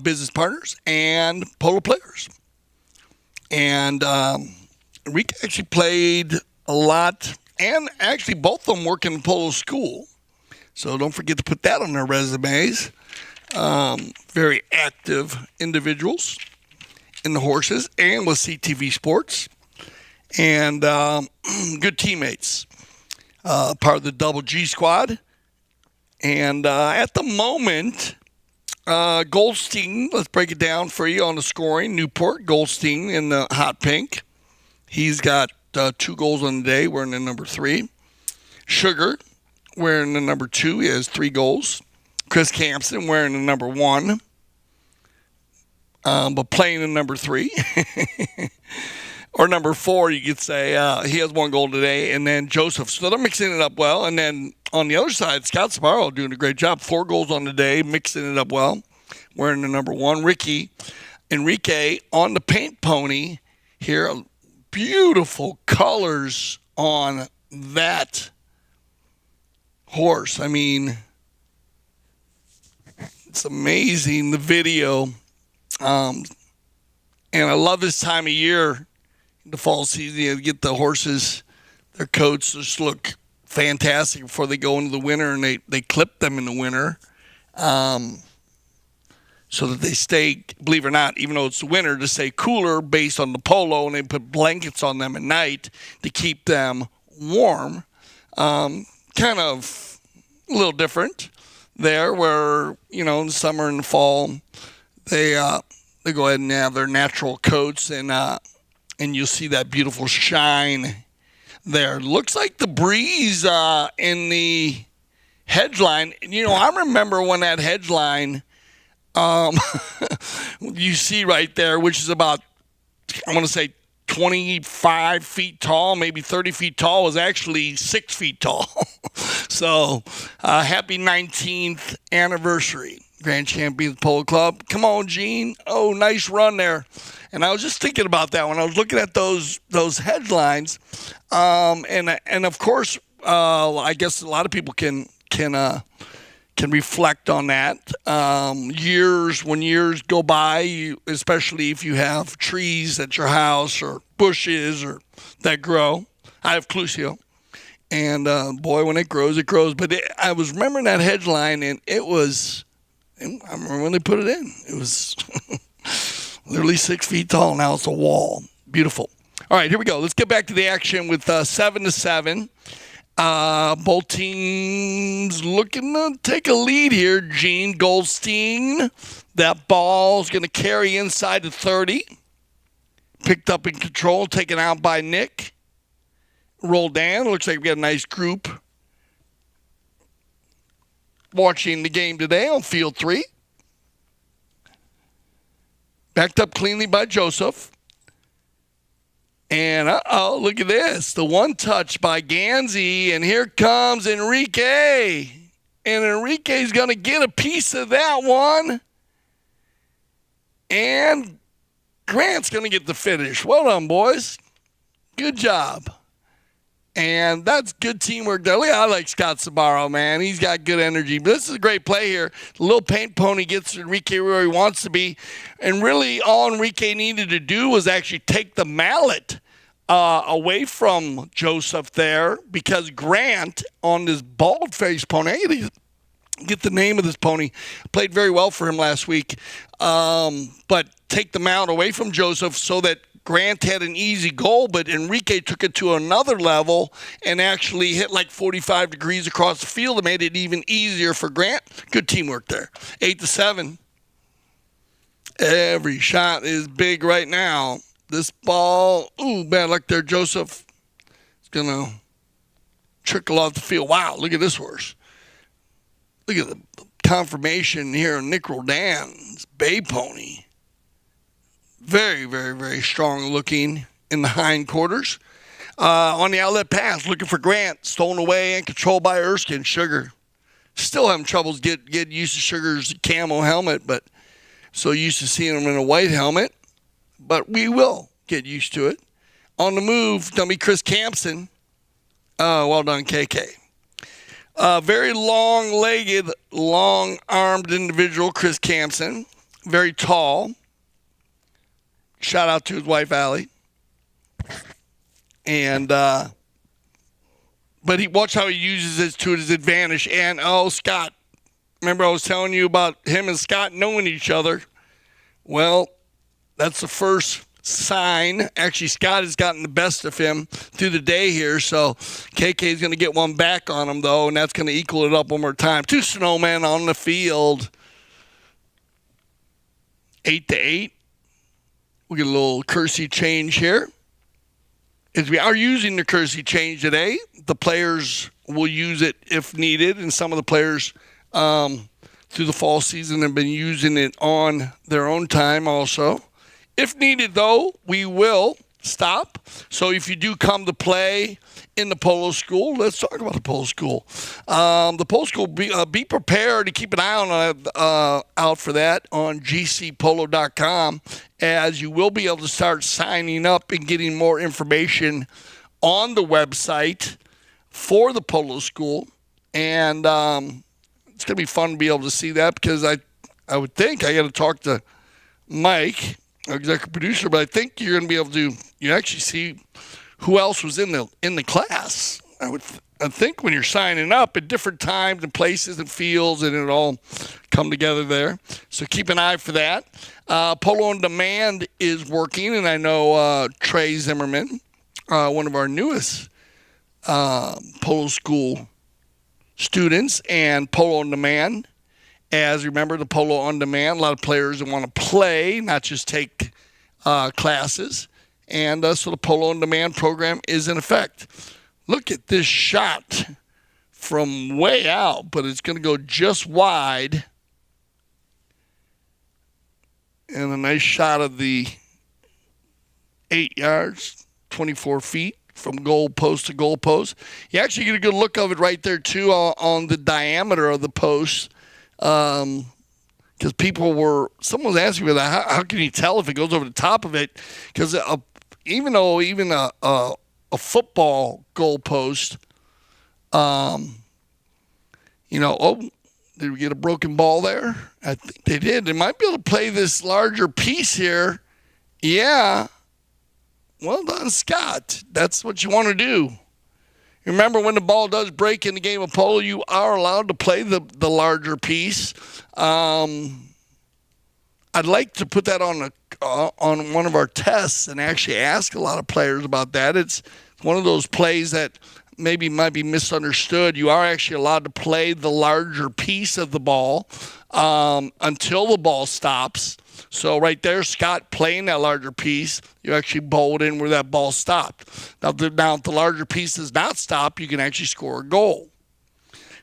business partners, and polo players. And Enrique actually played a lot, and actually both of them work in polo school. So don't forget to put that on their resumes. Very active individuals in the horses and with CTV Sports. And good teammates. Part of the Double G squad. And at the moment, Goldstein, let's break it down for you on the scoring. Newport, Goldstein in the hot pink. He's got 2 goals on the day, wearing the number 3. Sugar, wearing the number 2. He has 3 goals. Chris Campson, wearing the number 1. But playing the number 3. Or number 4, you could say. He has 1 goal today. And then Joseph. So they're mixing it up well. And then on the other side, Scott Sparrow doing a great job. 4 goals on the day, mixing it up well. Wearing the number 1. Enrique on the paint pony here. Beautiful colors on that horse. I mean, it's amazing, the video. And I love this time of year, the fall season. You get the horses, their coats just look fantastic before they go into the winter, and they clip them in the winter so that they stay, believe it or not, even though it's the winter, to stay cooler based on the polo, and they put blankets on them at night to keep them warm. Kind of a little different there, where, in the summer and the fall, they go ahead and have their natural coats, and you'll see that beautiful shine there. Looks like the breeze in the hedgeline. I remember when that hedgeline, you see right there, which is about, I want to say 25 feet tall, maybe 30 feet tall, was actually 6 feet tall. So, happy 19th anniversary, Grand Champions Polo Club. Come on, Gene. Oh, nice run there. And I was just thinking about that when I was looking at those headlines. And of course, I guess a lot of people can reflect on that. When years go by, especially if you have trees at your house or bushes or that grow. I have Clusio. And boy, when it grows, it grows. But I was remembering that headline, and I remember when they put it in. It was literally 6 feet tall. Now it's a wall. Beautiful. All right, here we go. Let's get back to the action with 7-7. Both teams looking to take a lead here. Gene Goldstein. That ball's going to carry inside the 30. Picked up in control, taken out by Nick. Roll down. Looks like we got a nice group watching the game today on field 3. Backed up cleanly by Joseph. And, look at this. The one touch by Gansey, and here comes Enrique. And Enrique's going to get a piece of that one. And Grant's going to get the finish. Well done, boys. Good job. And that's good teamwork there. I like Scott Sabaro, man. He's got good energy. But this is a great play here. The little paint pony gets Enrique where he wants to be. And really all Enrique needed to do was actually take the mallet away from Joseph there, because Grant on this bald-faced pony, I get the name of this pony, played very well for him last week. But take the mallet away from Joseph so that Grant had an easy goal, but Enrique took it to another level and actually hit like 45 degrees across the field and made it even easier for Grant. Good teamwork there. 8-7. Every shot is big right now. This ball, bad luck there, Joseph. It's going to trickle off the field. Wow, look at this horse. Look at the confirmation here on Nick Roldan's Bay Pony. Very, very, very strong looking in the hindquarters. On the outlet pass, looking for Grant. Stolen away and controlled by Erskine. Sugar. Still having troubles getting used to Sugar's camo helmet, but so used to seeing him in a white helmet. But we will get used to it. On the move, dummy Chris Campson. Well done, KK. Very long-legged, long-armed individual, Chris Campson. Very tall. Shout out to his wife, Allie. And but watch how he uses it to his advantage. And Scott, remember I was telling you about him and Scott knowing each other. Well, that's the first sign. Actually, Scott has gotten the best of him through the day here, so KK is going to get one back on him, though, and that's going to equal it up one more time. 2 snowmen on the field. 8-8. We get a little Kersey change here. As we are using the Kersey change today, the players will use it if needed, and some of the players through the fall season have been using it on their own time also. If needed, though, we will stop. So if you do come to play in the polo school, let's talk about the polo school. The polo school, be prepared to keep an eye on out for that on gcpolo.com, as you will be able to start signing up and getting more information on the website for the polo school. And it's going to be fun to be able to see that, because I would think I got to talk to Mike, our executive producer, but I think you're going to be able to you actually see who else was in the class. I think when you're signing up at different times and places and fields, and it all come together there. So keep an eye for that. Polo on Demand is working, and I know Trey Zimmerman, one of our newest polo school students, and Polo on Demand. As remember, the Polo on Demand, a lot of players that want to play, not just take classes. And so the Polo on Demand program is in effect. Look at this shot from way out, but it's going to go just wide. And a nice shot of the 8 yards, 24 feet. From goal post to goal post. You actually get a good look of it right there, too, on the diameter of the post. Because someone was asking me that, how can you tell if it goes over the top of it? Because even a football goal post, did we get a broken ball there? I think they did. They might be able to play this larger piece here. Yeah. Well done, Scott. That's what you want to do. Remember, when the ball does break in the game of polo, you are allowed to play the larger piece. I'd like to put that on one of our tests and actually ask a lot of players about that. It's one of those plays that maybe might be misunderstood. You are actually allowed to play the larger piece of the ball until the ball stops. So right there, Scott playing that larger piece, you actually bowled in where that ball stopped. Now, if the larger piece does not stop, you can actually score a goal.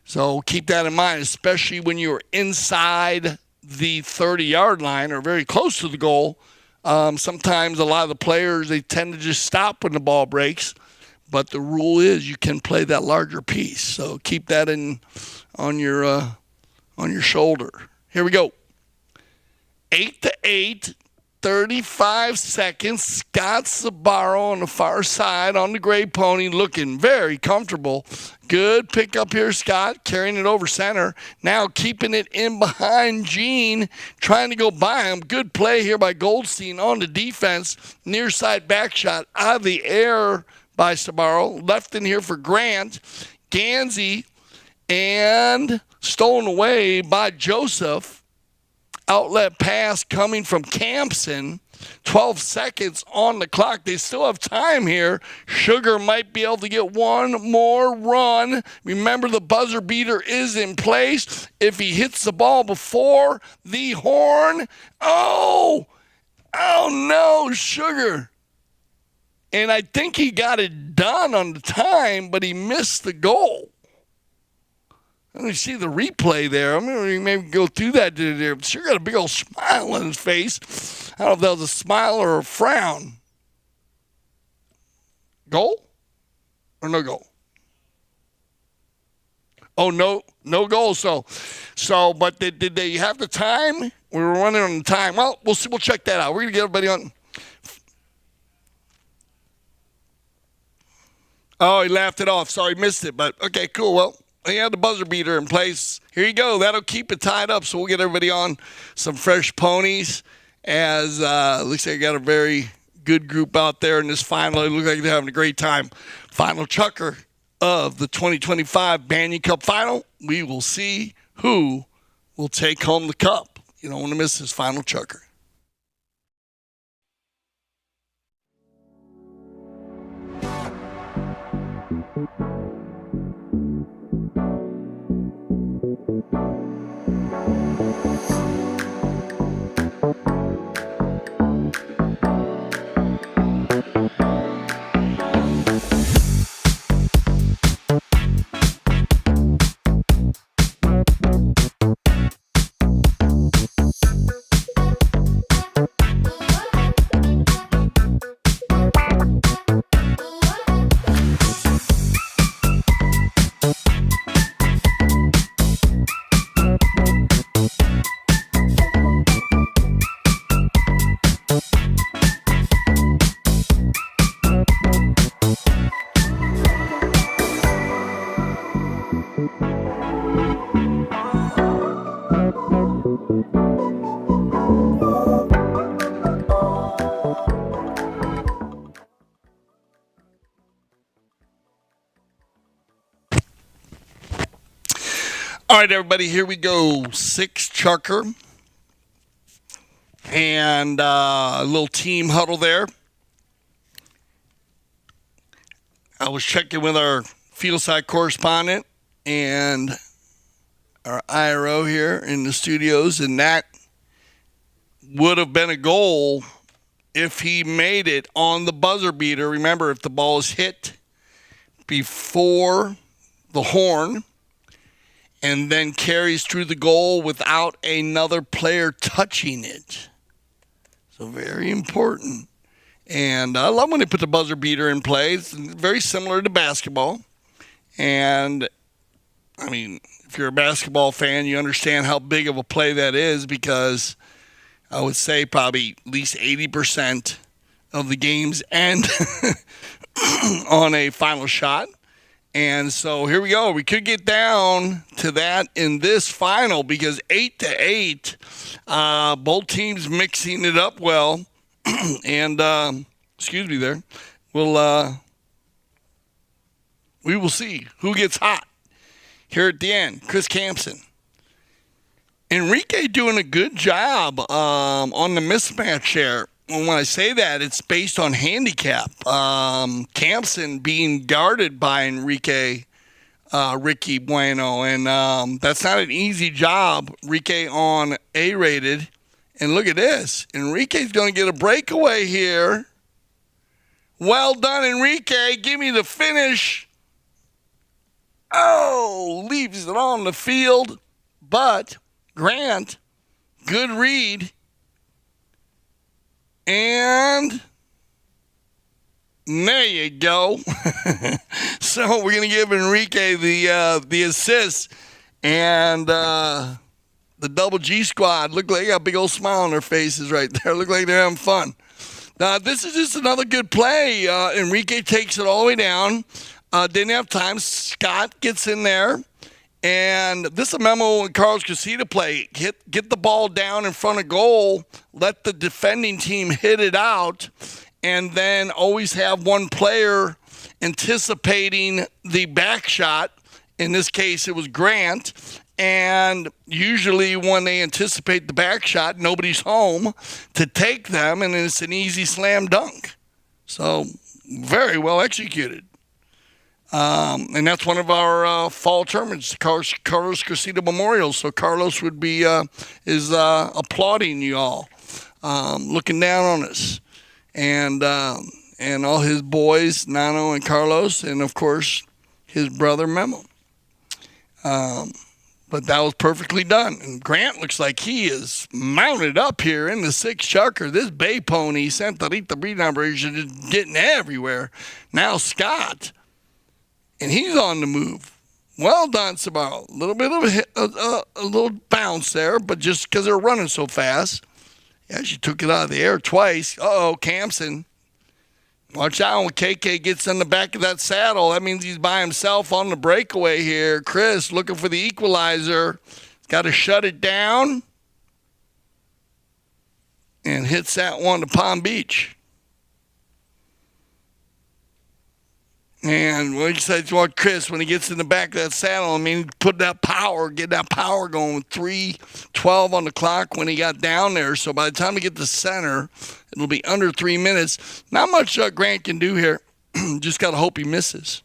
So keep that in mind, especially when you're inside the 30-yard line or very close to the goal. Sometimes a lot of the players, they tend to just stop when the ball breaks. But the rule is you can play that larger piece. So keep that on your shoulder. Here we go. 8-8, 35 seconds. Scott Sabaro on the far side on the gray pony, looking very comfortable. Good pickup here, Scott, carrying it over center. Now keeping it in behind Gene, trying to go by him. Good play here by Goldstein on the defense. Near side back shot out of the air by Sabaro. Left in here for Grant. Gansey, and stolen away by Joseph. Outlet pass coming from Campson. 12 seconds on the clock. They still have time here. Sugar might be able to get one more run. Remember, the buzzer beater is in place. If he hits the ball before the horn, oh no, Sugar. And I think he got it done on the time, but he missed the goal. Let me see the replay there. I'm going to maybe go through that. Sure got a big old smile on his face. I don't know if that was a smile or a frown. Goal or no goal? Oh, no goal. So, but did they have the time? We were running on the time. Well, we'll see. We'll check that out. We're going to get everybody on. Oh, he laughed it off. Sorry, missed it. But okay, cool. Well, he had the buzzer beater in place. Here you go. That'll keep it tied up. So we'll get everybody on some fresh ponies. As looks like I got a very good group out there in this final. It looks like they're having a great time. Final chucker of the 2025 Banyan Cup final. We will see who will take home the cup. You don't want to miss this final chucker. All right, everybody, here we go. 6 chucker. And a little team huddle there. I was checking with our field side correspondent and our IRO here in the studios, and that would have been a goal if he made it on the buzzer beater. Remember, if the ball is hit before the horn and then carries through the goal without another player touching it. So very important. And I love when they put the buzzer beater in play. It's very similar to basketball. And, I mean, if you're a basketball fan, you understand how big of a play that is, because I would say probably at least 80% of the games end on a final shot. And so here we go. We could get down to that in this final, because 8-8, both teams mixing it up well. And excuse me there. We will see who gets hot here at the end. Chris Campson. Enrique doing a good job on the mismatch there. And when I say that, it's based on handicap. Campson being guarded by Enrique, Ricky Bueno. And that's not an easy job. Enrique on A-rated. And look at this. Enrique's going to get a breakaway here. Well done, Enrique. Give me the finish. Oh, leaves it on the field. But Grant, good read. And there you go. So we're going to give Enrique the assist. And the Double G squad, look like they got a big old smile on their faces right there. Look like they're having fun. Now, this is just another good play. Enrique takes it all the way down. Didn't have time. Scott gets in there. And this is a memo in Carlos Casita play. Get the ball down in front of goal. Let the defending team hit it out. And then always have one player anticipating the back shot. In this case, it was Grant. And usually when they anticipate the back shot, nobody's home to take them, and it's an easy slam dunk. So very well executed. And that's one of our fall tournaments, Carlos Casita Memorial. So Carlos would be applauding you all, looking down on us, and all his boys, Nano and Carlos, and of course his brother Memo. But that was perfectly done. And Grant looks like he is mounted up here in the 6 chucker. This Bay Pony, Santarita breed number, is just getting everywhere. Now Scott, and he's on the move. Well done, Sabaro. A little bit of a little bounce there, but just because they're running so fast. Yeah, she took it out of the air twice. Uh-oh, Campson. Watch out when KK gets in the back of that saddle. That means he's by himself on the breakaway here. Chris looking for the equalizer. He's got to shut it down. And hits that one to Palm Beach. And what he says, well, Chris, when he gets in the back of that saddle, I mean, get that power going with 3:12 on the clock when he got down there. So by the time he get to center, it'll be under 3 minutes. Not much Grant can do here. Just got to hope he misses.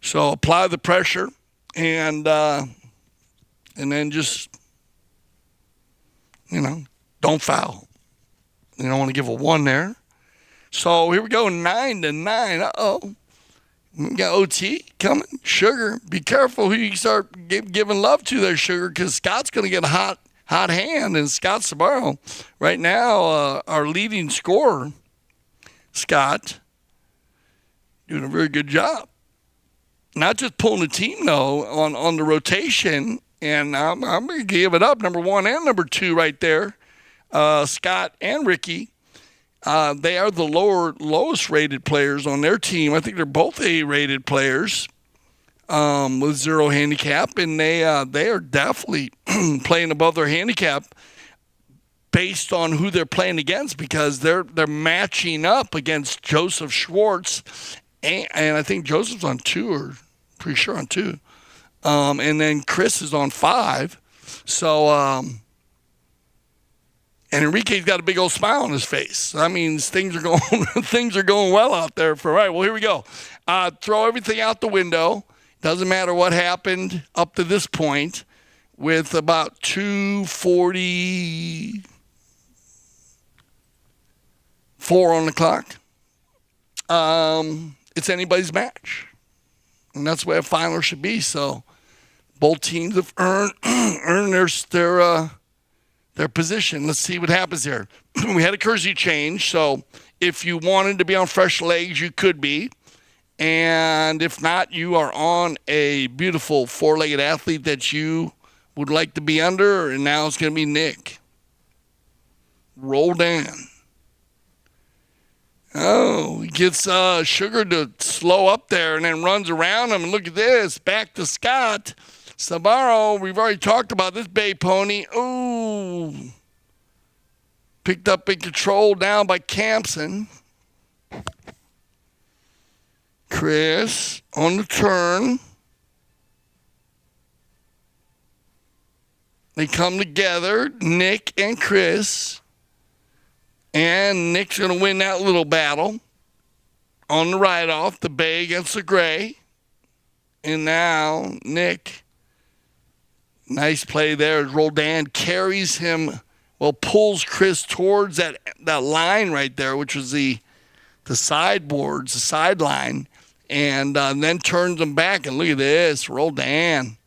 So apply the pressure and then just, don't foul. You don't want to give a 1 there. So here we go, 9-9. Uh-oh. We got OT coming. Sugar, be careful who you start giving love to there, Sugar, because Scott's going to get a hot hand. And Scott Sabaro, right now, our leading scorer, Scott, doing a very good job. Not just pulling the team, though, on the rotation. And I'm going to give it up, number 1 and number 2 right there. Scott and Ricky, they are the lowest rated players on their team. I think they're both A-rated players with 0 handicap, and they are definitely playing above their handicap based on who they're playing against, because they're matching up against Joseph Schwartz, and I think Joseph's on 2, or pretty sure on 2, and then Chris is on 5. So. And Enrique's got a big old smile on his face. That means things are going well out there. All right, well, here we go. Throw everything out the window. Doesn't matter what happened up to this point with about 2:44 on the clock. It's anybody's match. And that's the way a final should be. So both teams have earned their position. Let's see what happens here. We had a jersey change, so if you wanted to be on fresh legs, you could be. And if not, you are on a beautiful 4-legged athlete that you would like to be under, and now it's going to be Nick. Roldan. Oh, he gets Sugar to slow up there and then runs around him. And look at this. Back to Scott. Sabaro, we've already talked about this bay pony. Ooh. Picked up in control down by Campson. Chris on the turn. They come together, Nick and Chris. And Nick's going to win that little battle. On the ride-off, the bay against the gray. And now Nick... Nice play there. Roldan carries him, pulls Chris towards that line right there, which was the sideboards, the sideline, and then turns him back. And look at this, Roldan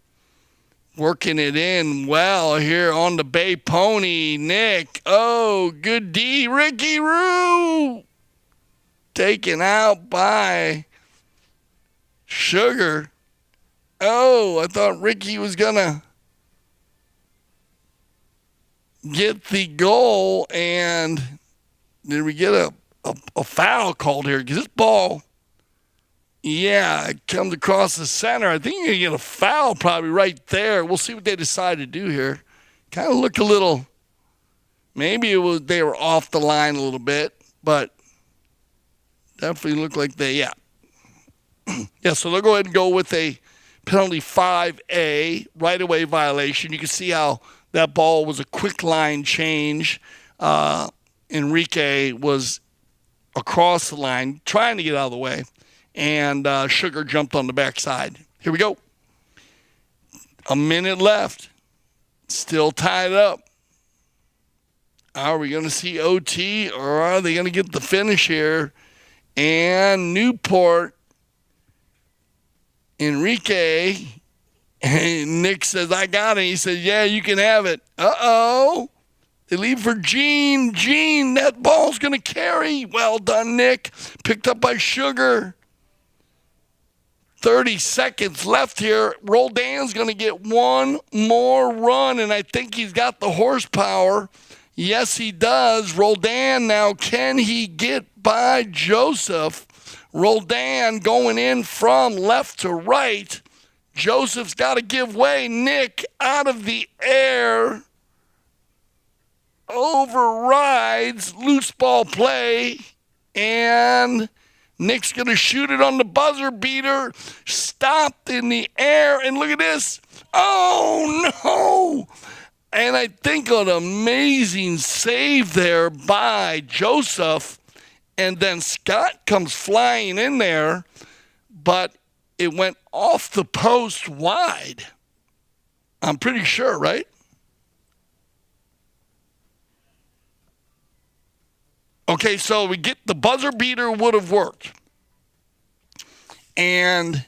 working it in well here on the bay pony. Nick, oh, good D. Ricky Roo taken out by Sugar. Oh, I thought Ricky was going to get the goal, and did we get a foul called here? Because this ball, it comes across the center. I think you're going to get a foul probably right there. We'll see what they decide to do here. Kind of looked a little, maybe they were off the line a little bit, but definitely looked like so they'll go ahead and go with a penalty 5A, right-of-way violation. You can see how that ball was a quick line change. Enrique was across the line, trying to get out of the way, and Sugar jumped on the backside. Here we go. A minute left. Still tied up. Are we going to see OT, or are they going to get the finish here? And Newport, Enrique... And Nick says, I got it. He says, yeah, you can have it. Uh-oh. They leave for Gene. Gene, that ball's going to carry. Well done, Nick. Picked up by Sugar. 30 seconds left here. Roldan's going to get one more run, and I think he's got the horsepower. Yes, he does. Roldan now, can he get by Joseph. Roldan going in from left to right. Joseph's got to give way. Nick out of the air. Overrides. Loose ball play. And Nick's going to shoot it on the buzzer beater. Stopped in the air. And look at this. Oh, no. And I think an amazing save there by Joseph. And then Scott comes flying in there. But it went off the post wide. I'm pretty sure, right? Okay, so we get the buzzer beater would have worked. And,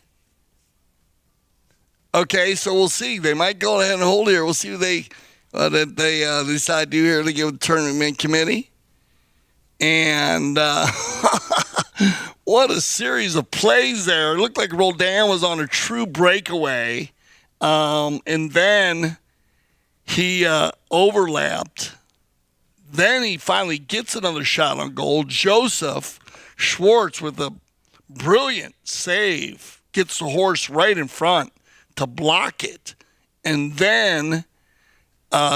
okay, so we'll see. They might go ahead and hold here. We'll see what they decide to do here. They give the tournament committee. And what a series of plays there. It looked like Roldan was on a true breakaway. And then he overlapped. Then he finally gets another shot on goal. Joseph Schwartz with a brilliant save. Gets the horse right in front to block it. And then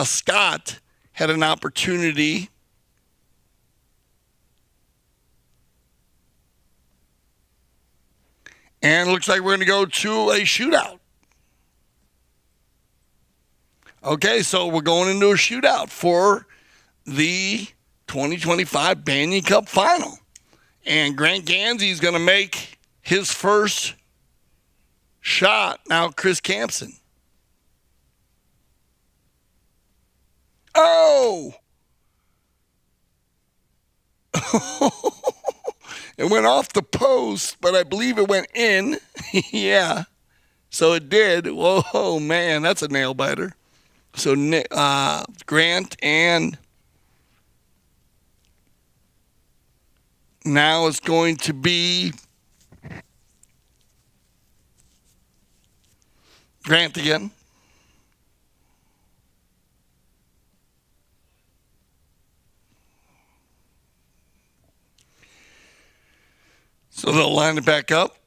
Scott had an opportunity. And it looks like we're going to go to a shootout. Okay, so we're going into a shootout for the 2025 Banyan Cup final. And Grant Gansey is going to make his first shot. Now Chris Campson. Oh! It went off the post, but I believe it went in. Yeah. So it did. Whoa, man, that's a nail biter. So Grant and now it's going to be Grant again. So they'll line it back up.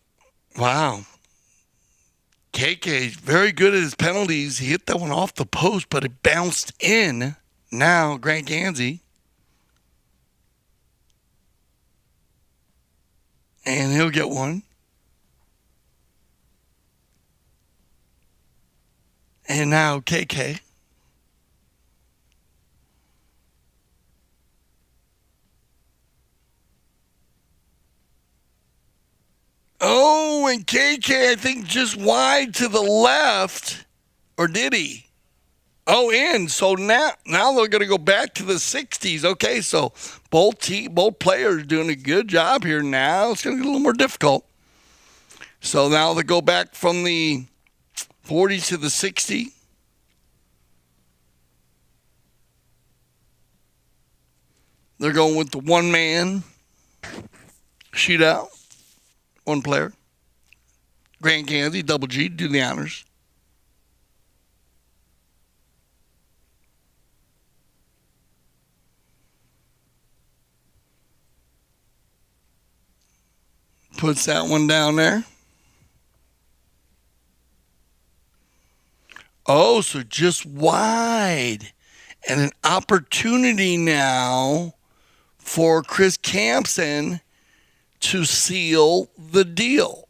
Wow. KK very good at his penalties. He hit that one off the post, but it bounced in. Now Grant Gansey. And he'll get one. And now KK. Oh, and KK, I think, just wide to the left. Or did he? Oh, in. So now they're going to go back to the 60s. Okay, so both players doing a good job here now. It's going to get a little more difficult. So now they go back from the 40 to the 60. They're going with the one-man shootout. One player. Grant Gansey, double G, do the honors. Puts that one down there. Oh, so just wide. And an opportunity now for Chris Campson to seal the deal.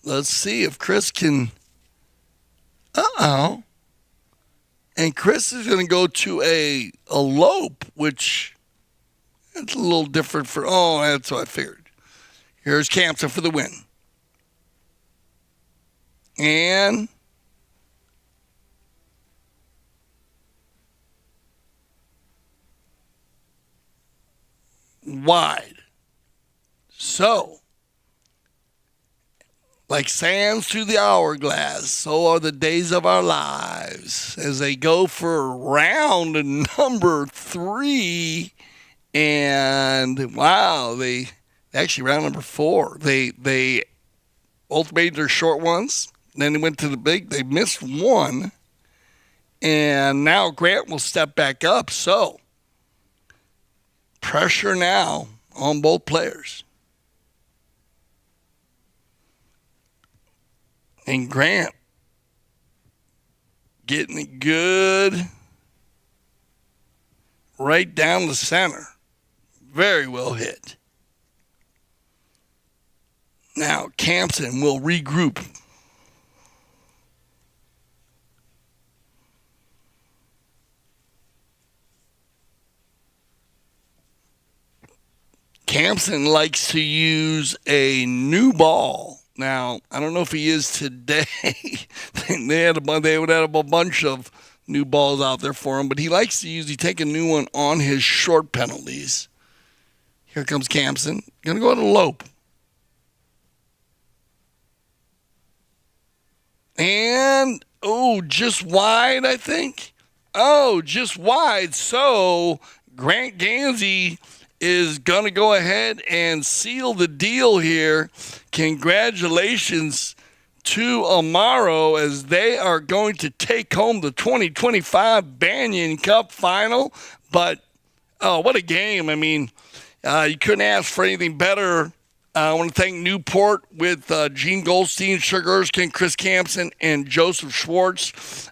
Let's see if Chris can. And Chris is going to go to a lope, which it's a little different for. Oh, that's what I figured. Here's Campson for the win. And wide. So, like sands through the hourglass, so are the days of our lives as they go for round number 3. And wow, they actually round number 4. They both made their short ones. Then they went to the big. They missed one. And now Grant will step back up. So, pressure now on both players. And Grant getting it good right down the center. Very well hit. Now Campson will regroup. Campson likes to use a new ball. Now, I don't know if he is today. they would have a bunch of new balls out there for him, but he likes to take a new one on his short penalties. Here comes Campson. Going to go to Lope. And, just wide, I think. Just wide. So, Grant Gansey is going to go ahead and seal the deal here. Congratulations to Amaro as they are going to take home the 2025 Banyan Cup final. But, what a game. I mean, you couldn't ask for anything better. I want to thank Newport with Gene Goldstein, Sugar Erskine, Chris Campson, and Joseph Schwartz.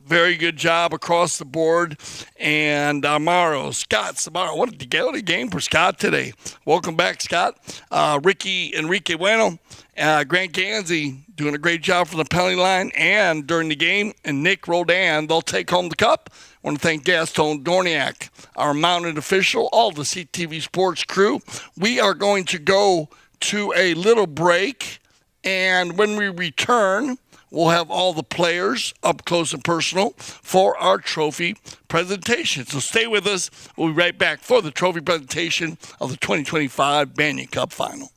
Very good job across the board. And Scott Samaro, what a game for Scott today. Welcome back, Scott. Enrique Bueno, Grant Gansey doing a great job for the penalty line and during the game. And Nick Rodan, they'll take home the cup. I want to thank Gaston Dorniak, our mounted official, all the CTV Sports crew. We are going to go to a little break. And when we return, we'll have all the players up close and personal for our trophy presentation. So stay with us. We'll be right back for the trophy presentation of the 2025 Banyan Cup Final.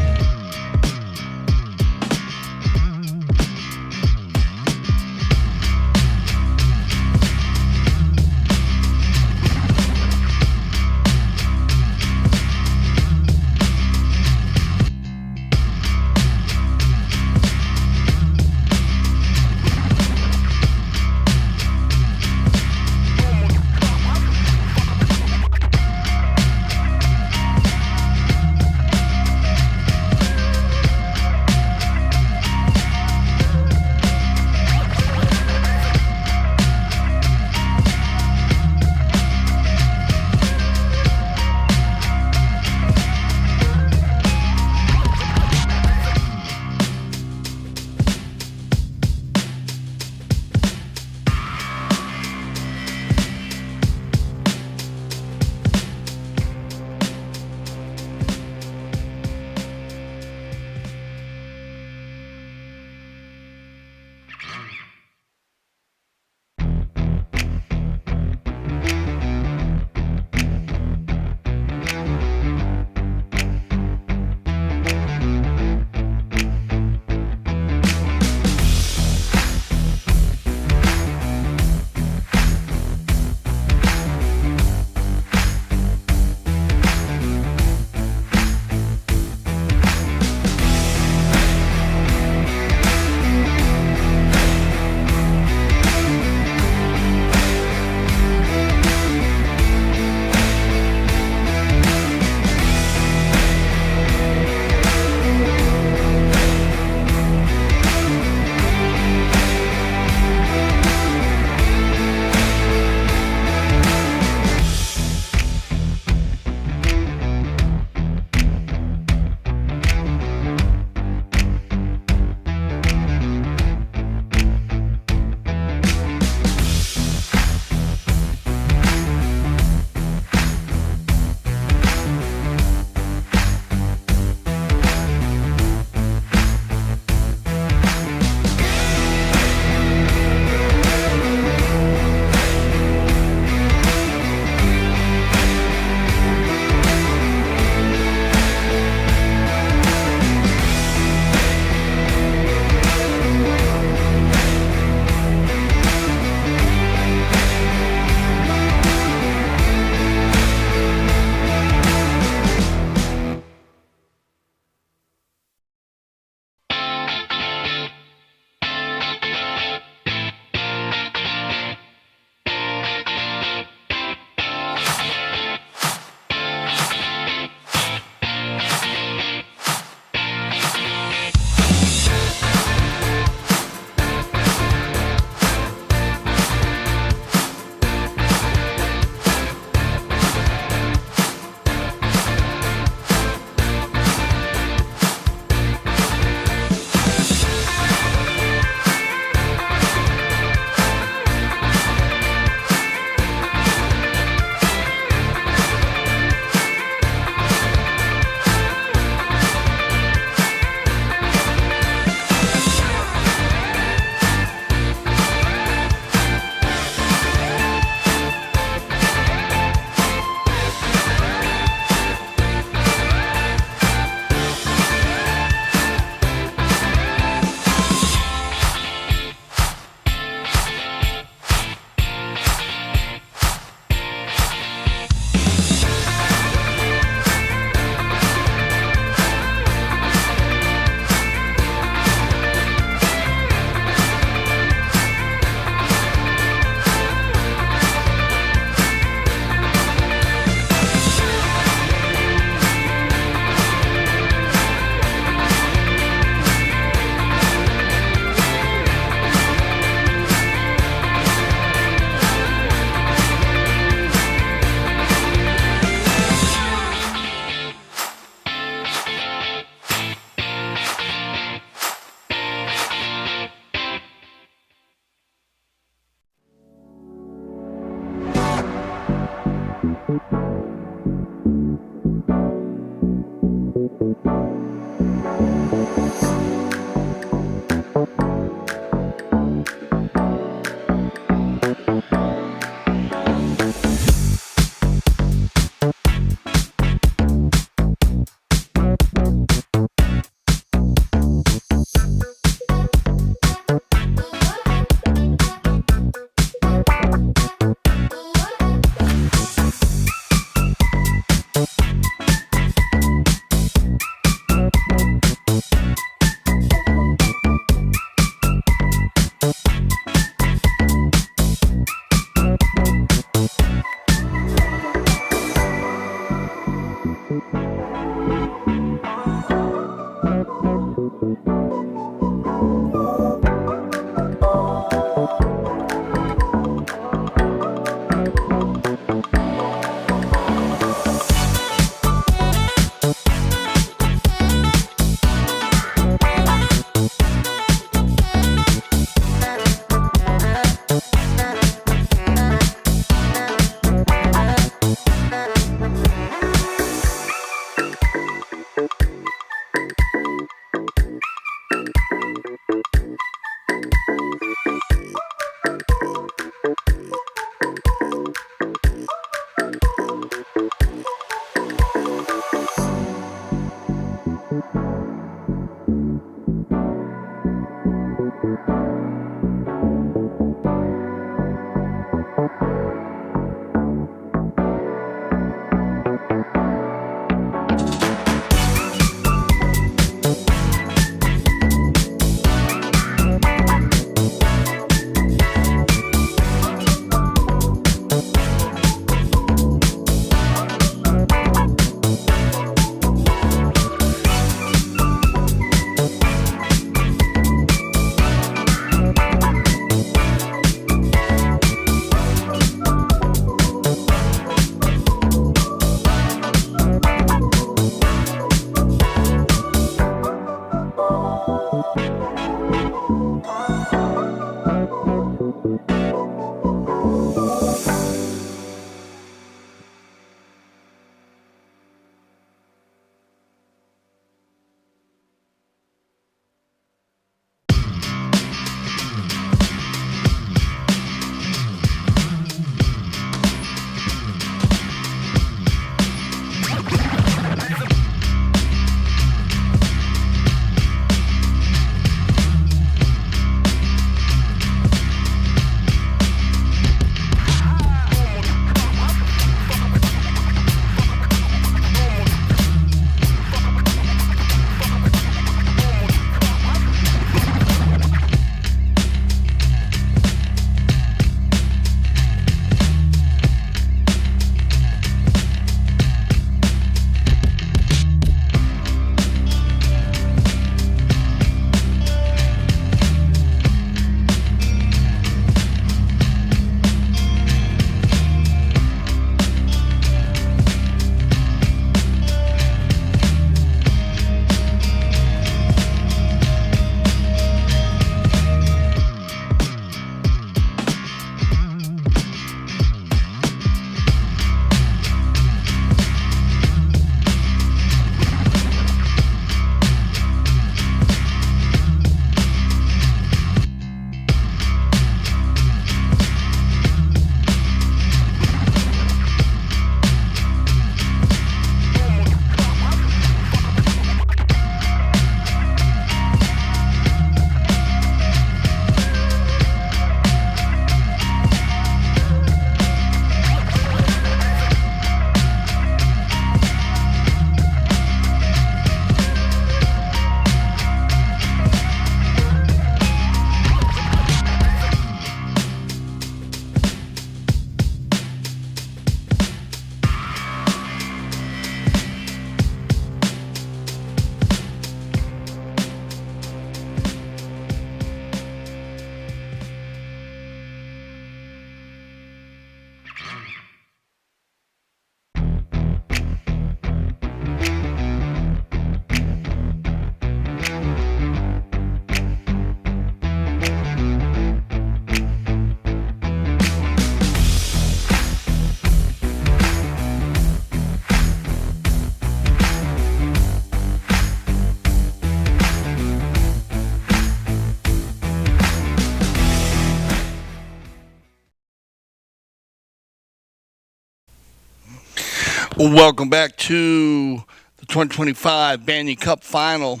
Welcome back to the 2025 Banyan Cup final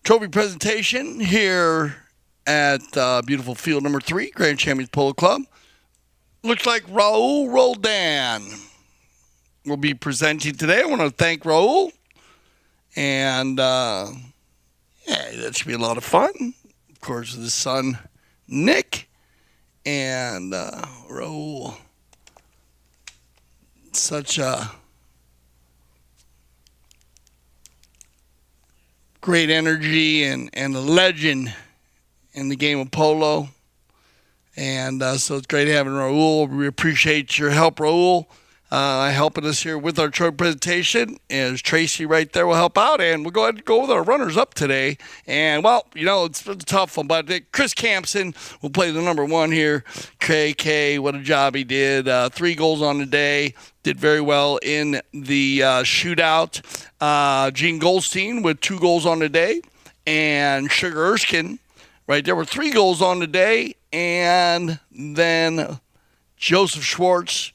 trophy presentation here at beautiful field number 3, Grand Champions Polo Club. Looks like Raul Roldan will be presenting today. I want to thank Raul, and that should be a lot of fun. Of course, his son Nick and Raul. Such a great energy and a legend in the game of polo. And so it's great having Raul. We appreciate your help, Raul, helping us here with our trophy presentation. As Tracy right there will help out. And we'll go ahead and go with our runners-up today. And, well, it's a tough one. But Chris Campson will play the number 1 here. KK, what a job he did. 3 goals on the day. Did very well in the shootout. Gene Goldstein with 2 goals on the day. And Sugar Erskine, right there, were 3 goals on the day. And then Joseph Schwartz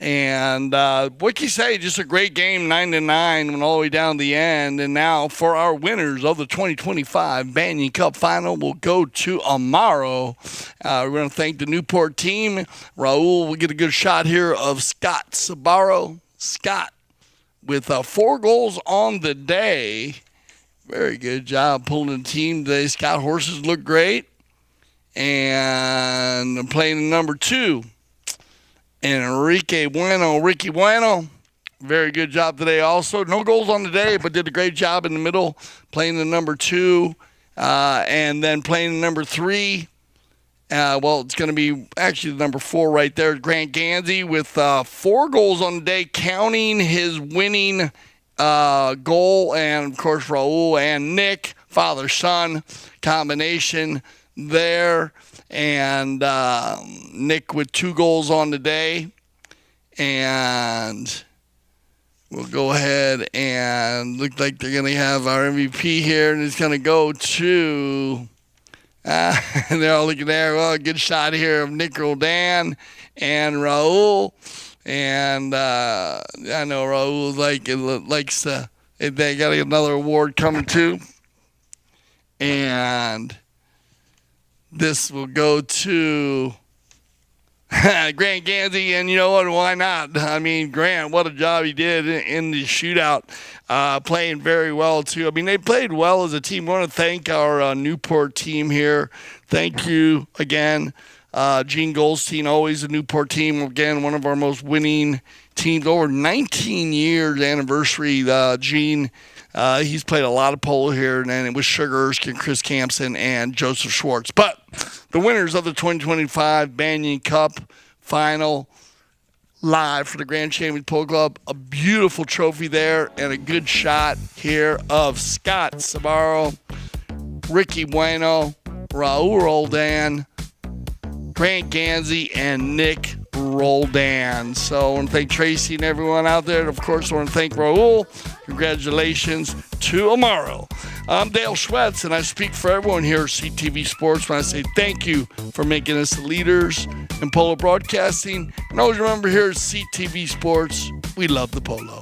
And what can you say? Just a great game, 9-9, went all the way down to the end. And now for our winners of the 2025 Banyan Cup Final, we'll go to Amaro. We're going to thank the Newport team. Raul will get a good shot here of Scott Sabaro. Scott with 4 goals on the day. Very good job pulling the team today. Scott horses look great. And playing number 2. And Ricky Bueno, very good job today also. No goals on the day, but did a great job in the middle, playing the number 2, and then playing the number 3. It's going to be actually the number 4 right there, Grant Gansey, with 4 goals on the day, counting his winning goal. And, of course, Raul and Nick, father-son combination there. And Nick with 2 goals on the day. And we'll go ahead and look like they're going to have our MVP here. And it's going to go to, and they're all looking there. Well, a good shot here of Nick Roldan and Raul. And I know Raul likes they got another award coming too. And this will go to Grant Gansey, and you know what? Why not? I mean, Grant, what a job he did in the shootout, playing very well, too. I mean, they played well as a team. I want to thank our Newport team here. Thank you again. Gene Goldstein, always a Newport team. Again, one of our most winning teams. Over 19 years anniversary, Gene. He's played a lot of polo here, and then it was Sugar Erskine, Chris Campson, and Joseph Schwartz. But the winners of the 2025 Banyan Cup Final, live for the Grand Champion Polo Club. A beautiful trophy there, and a good shot here of Scott Sabaro, Ricky Bueno, Raul Roldan, Grant Gansey, and Nick Roldan. So I want to thank Tracy and everyone out there. And of course, I want to thank Raul. Congratulations to Amaro. I'm Dale Schwetz, and I speak for everyone here at CTV Sports when I say thank you for making us the leaders in polo broadcasting. And always remember, here at CTV Sports, we love the polo.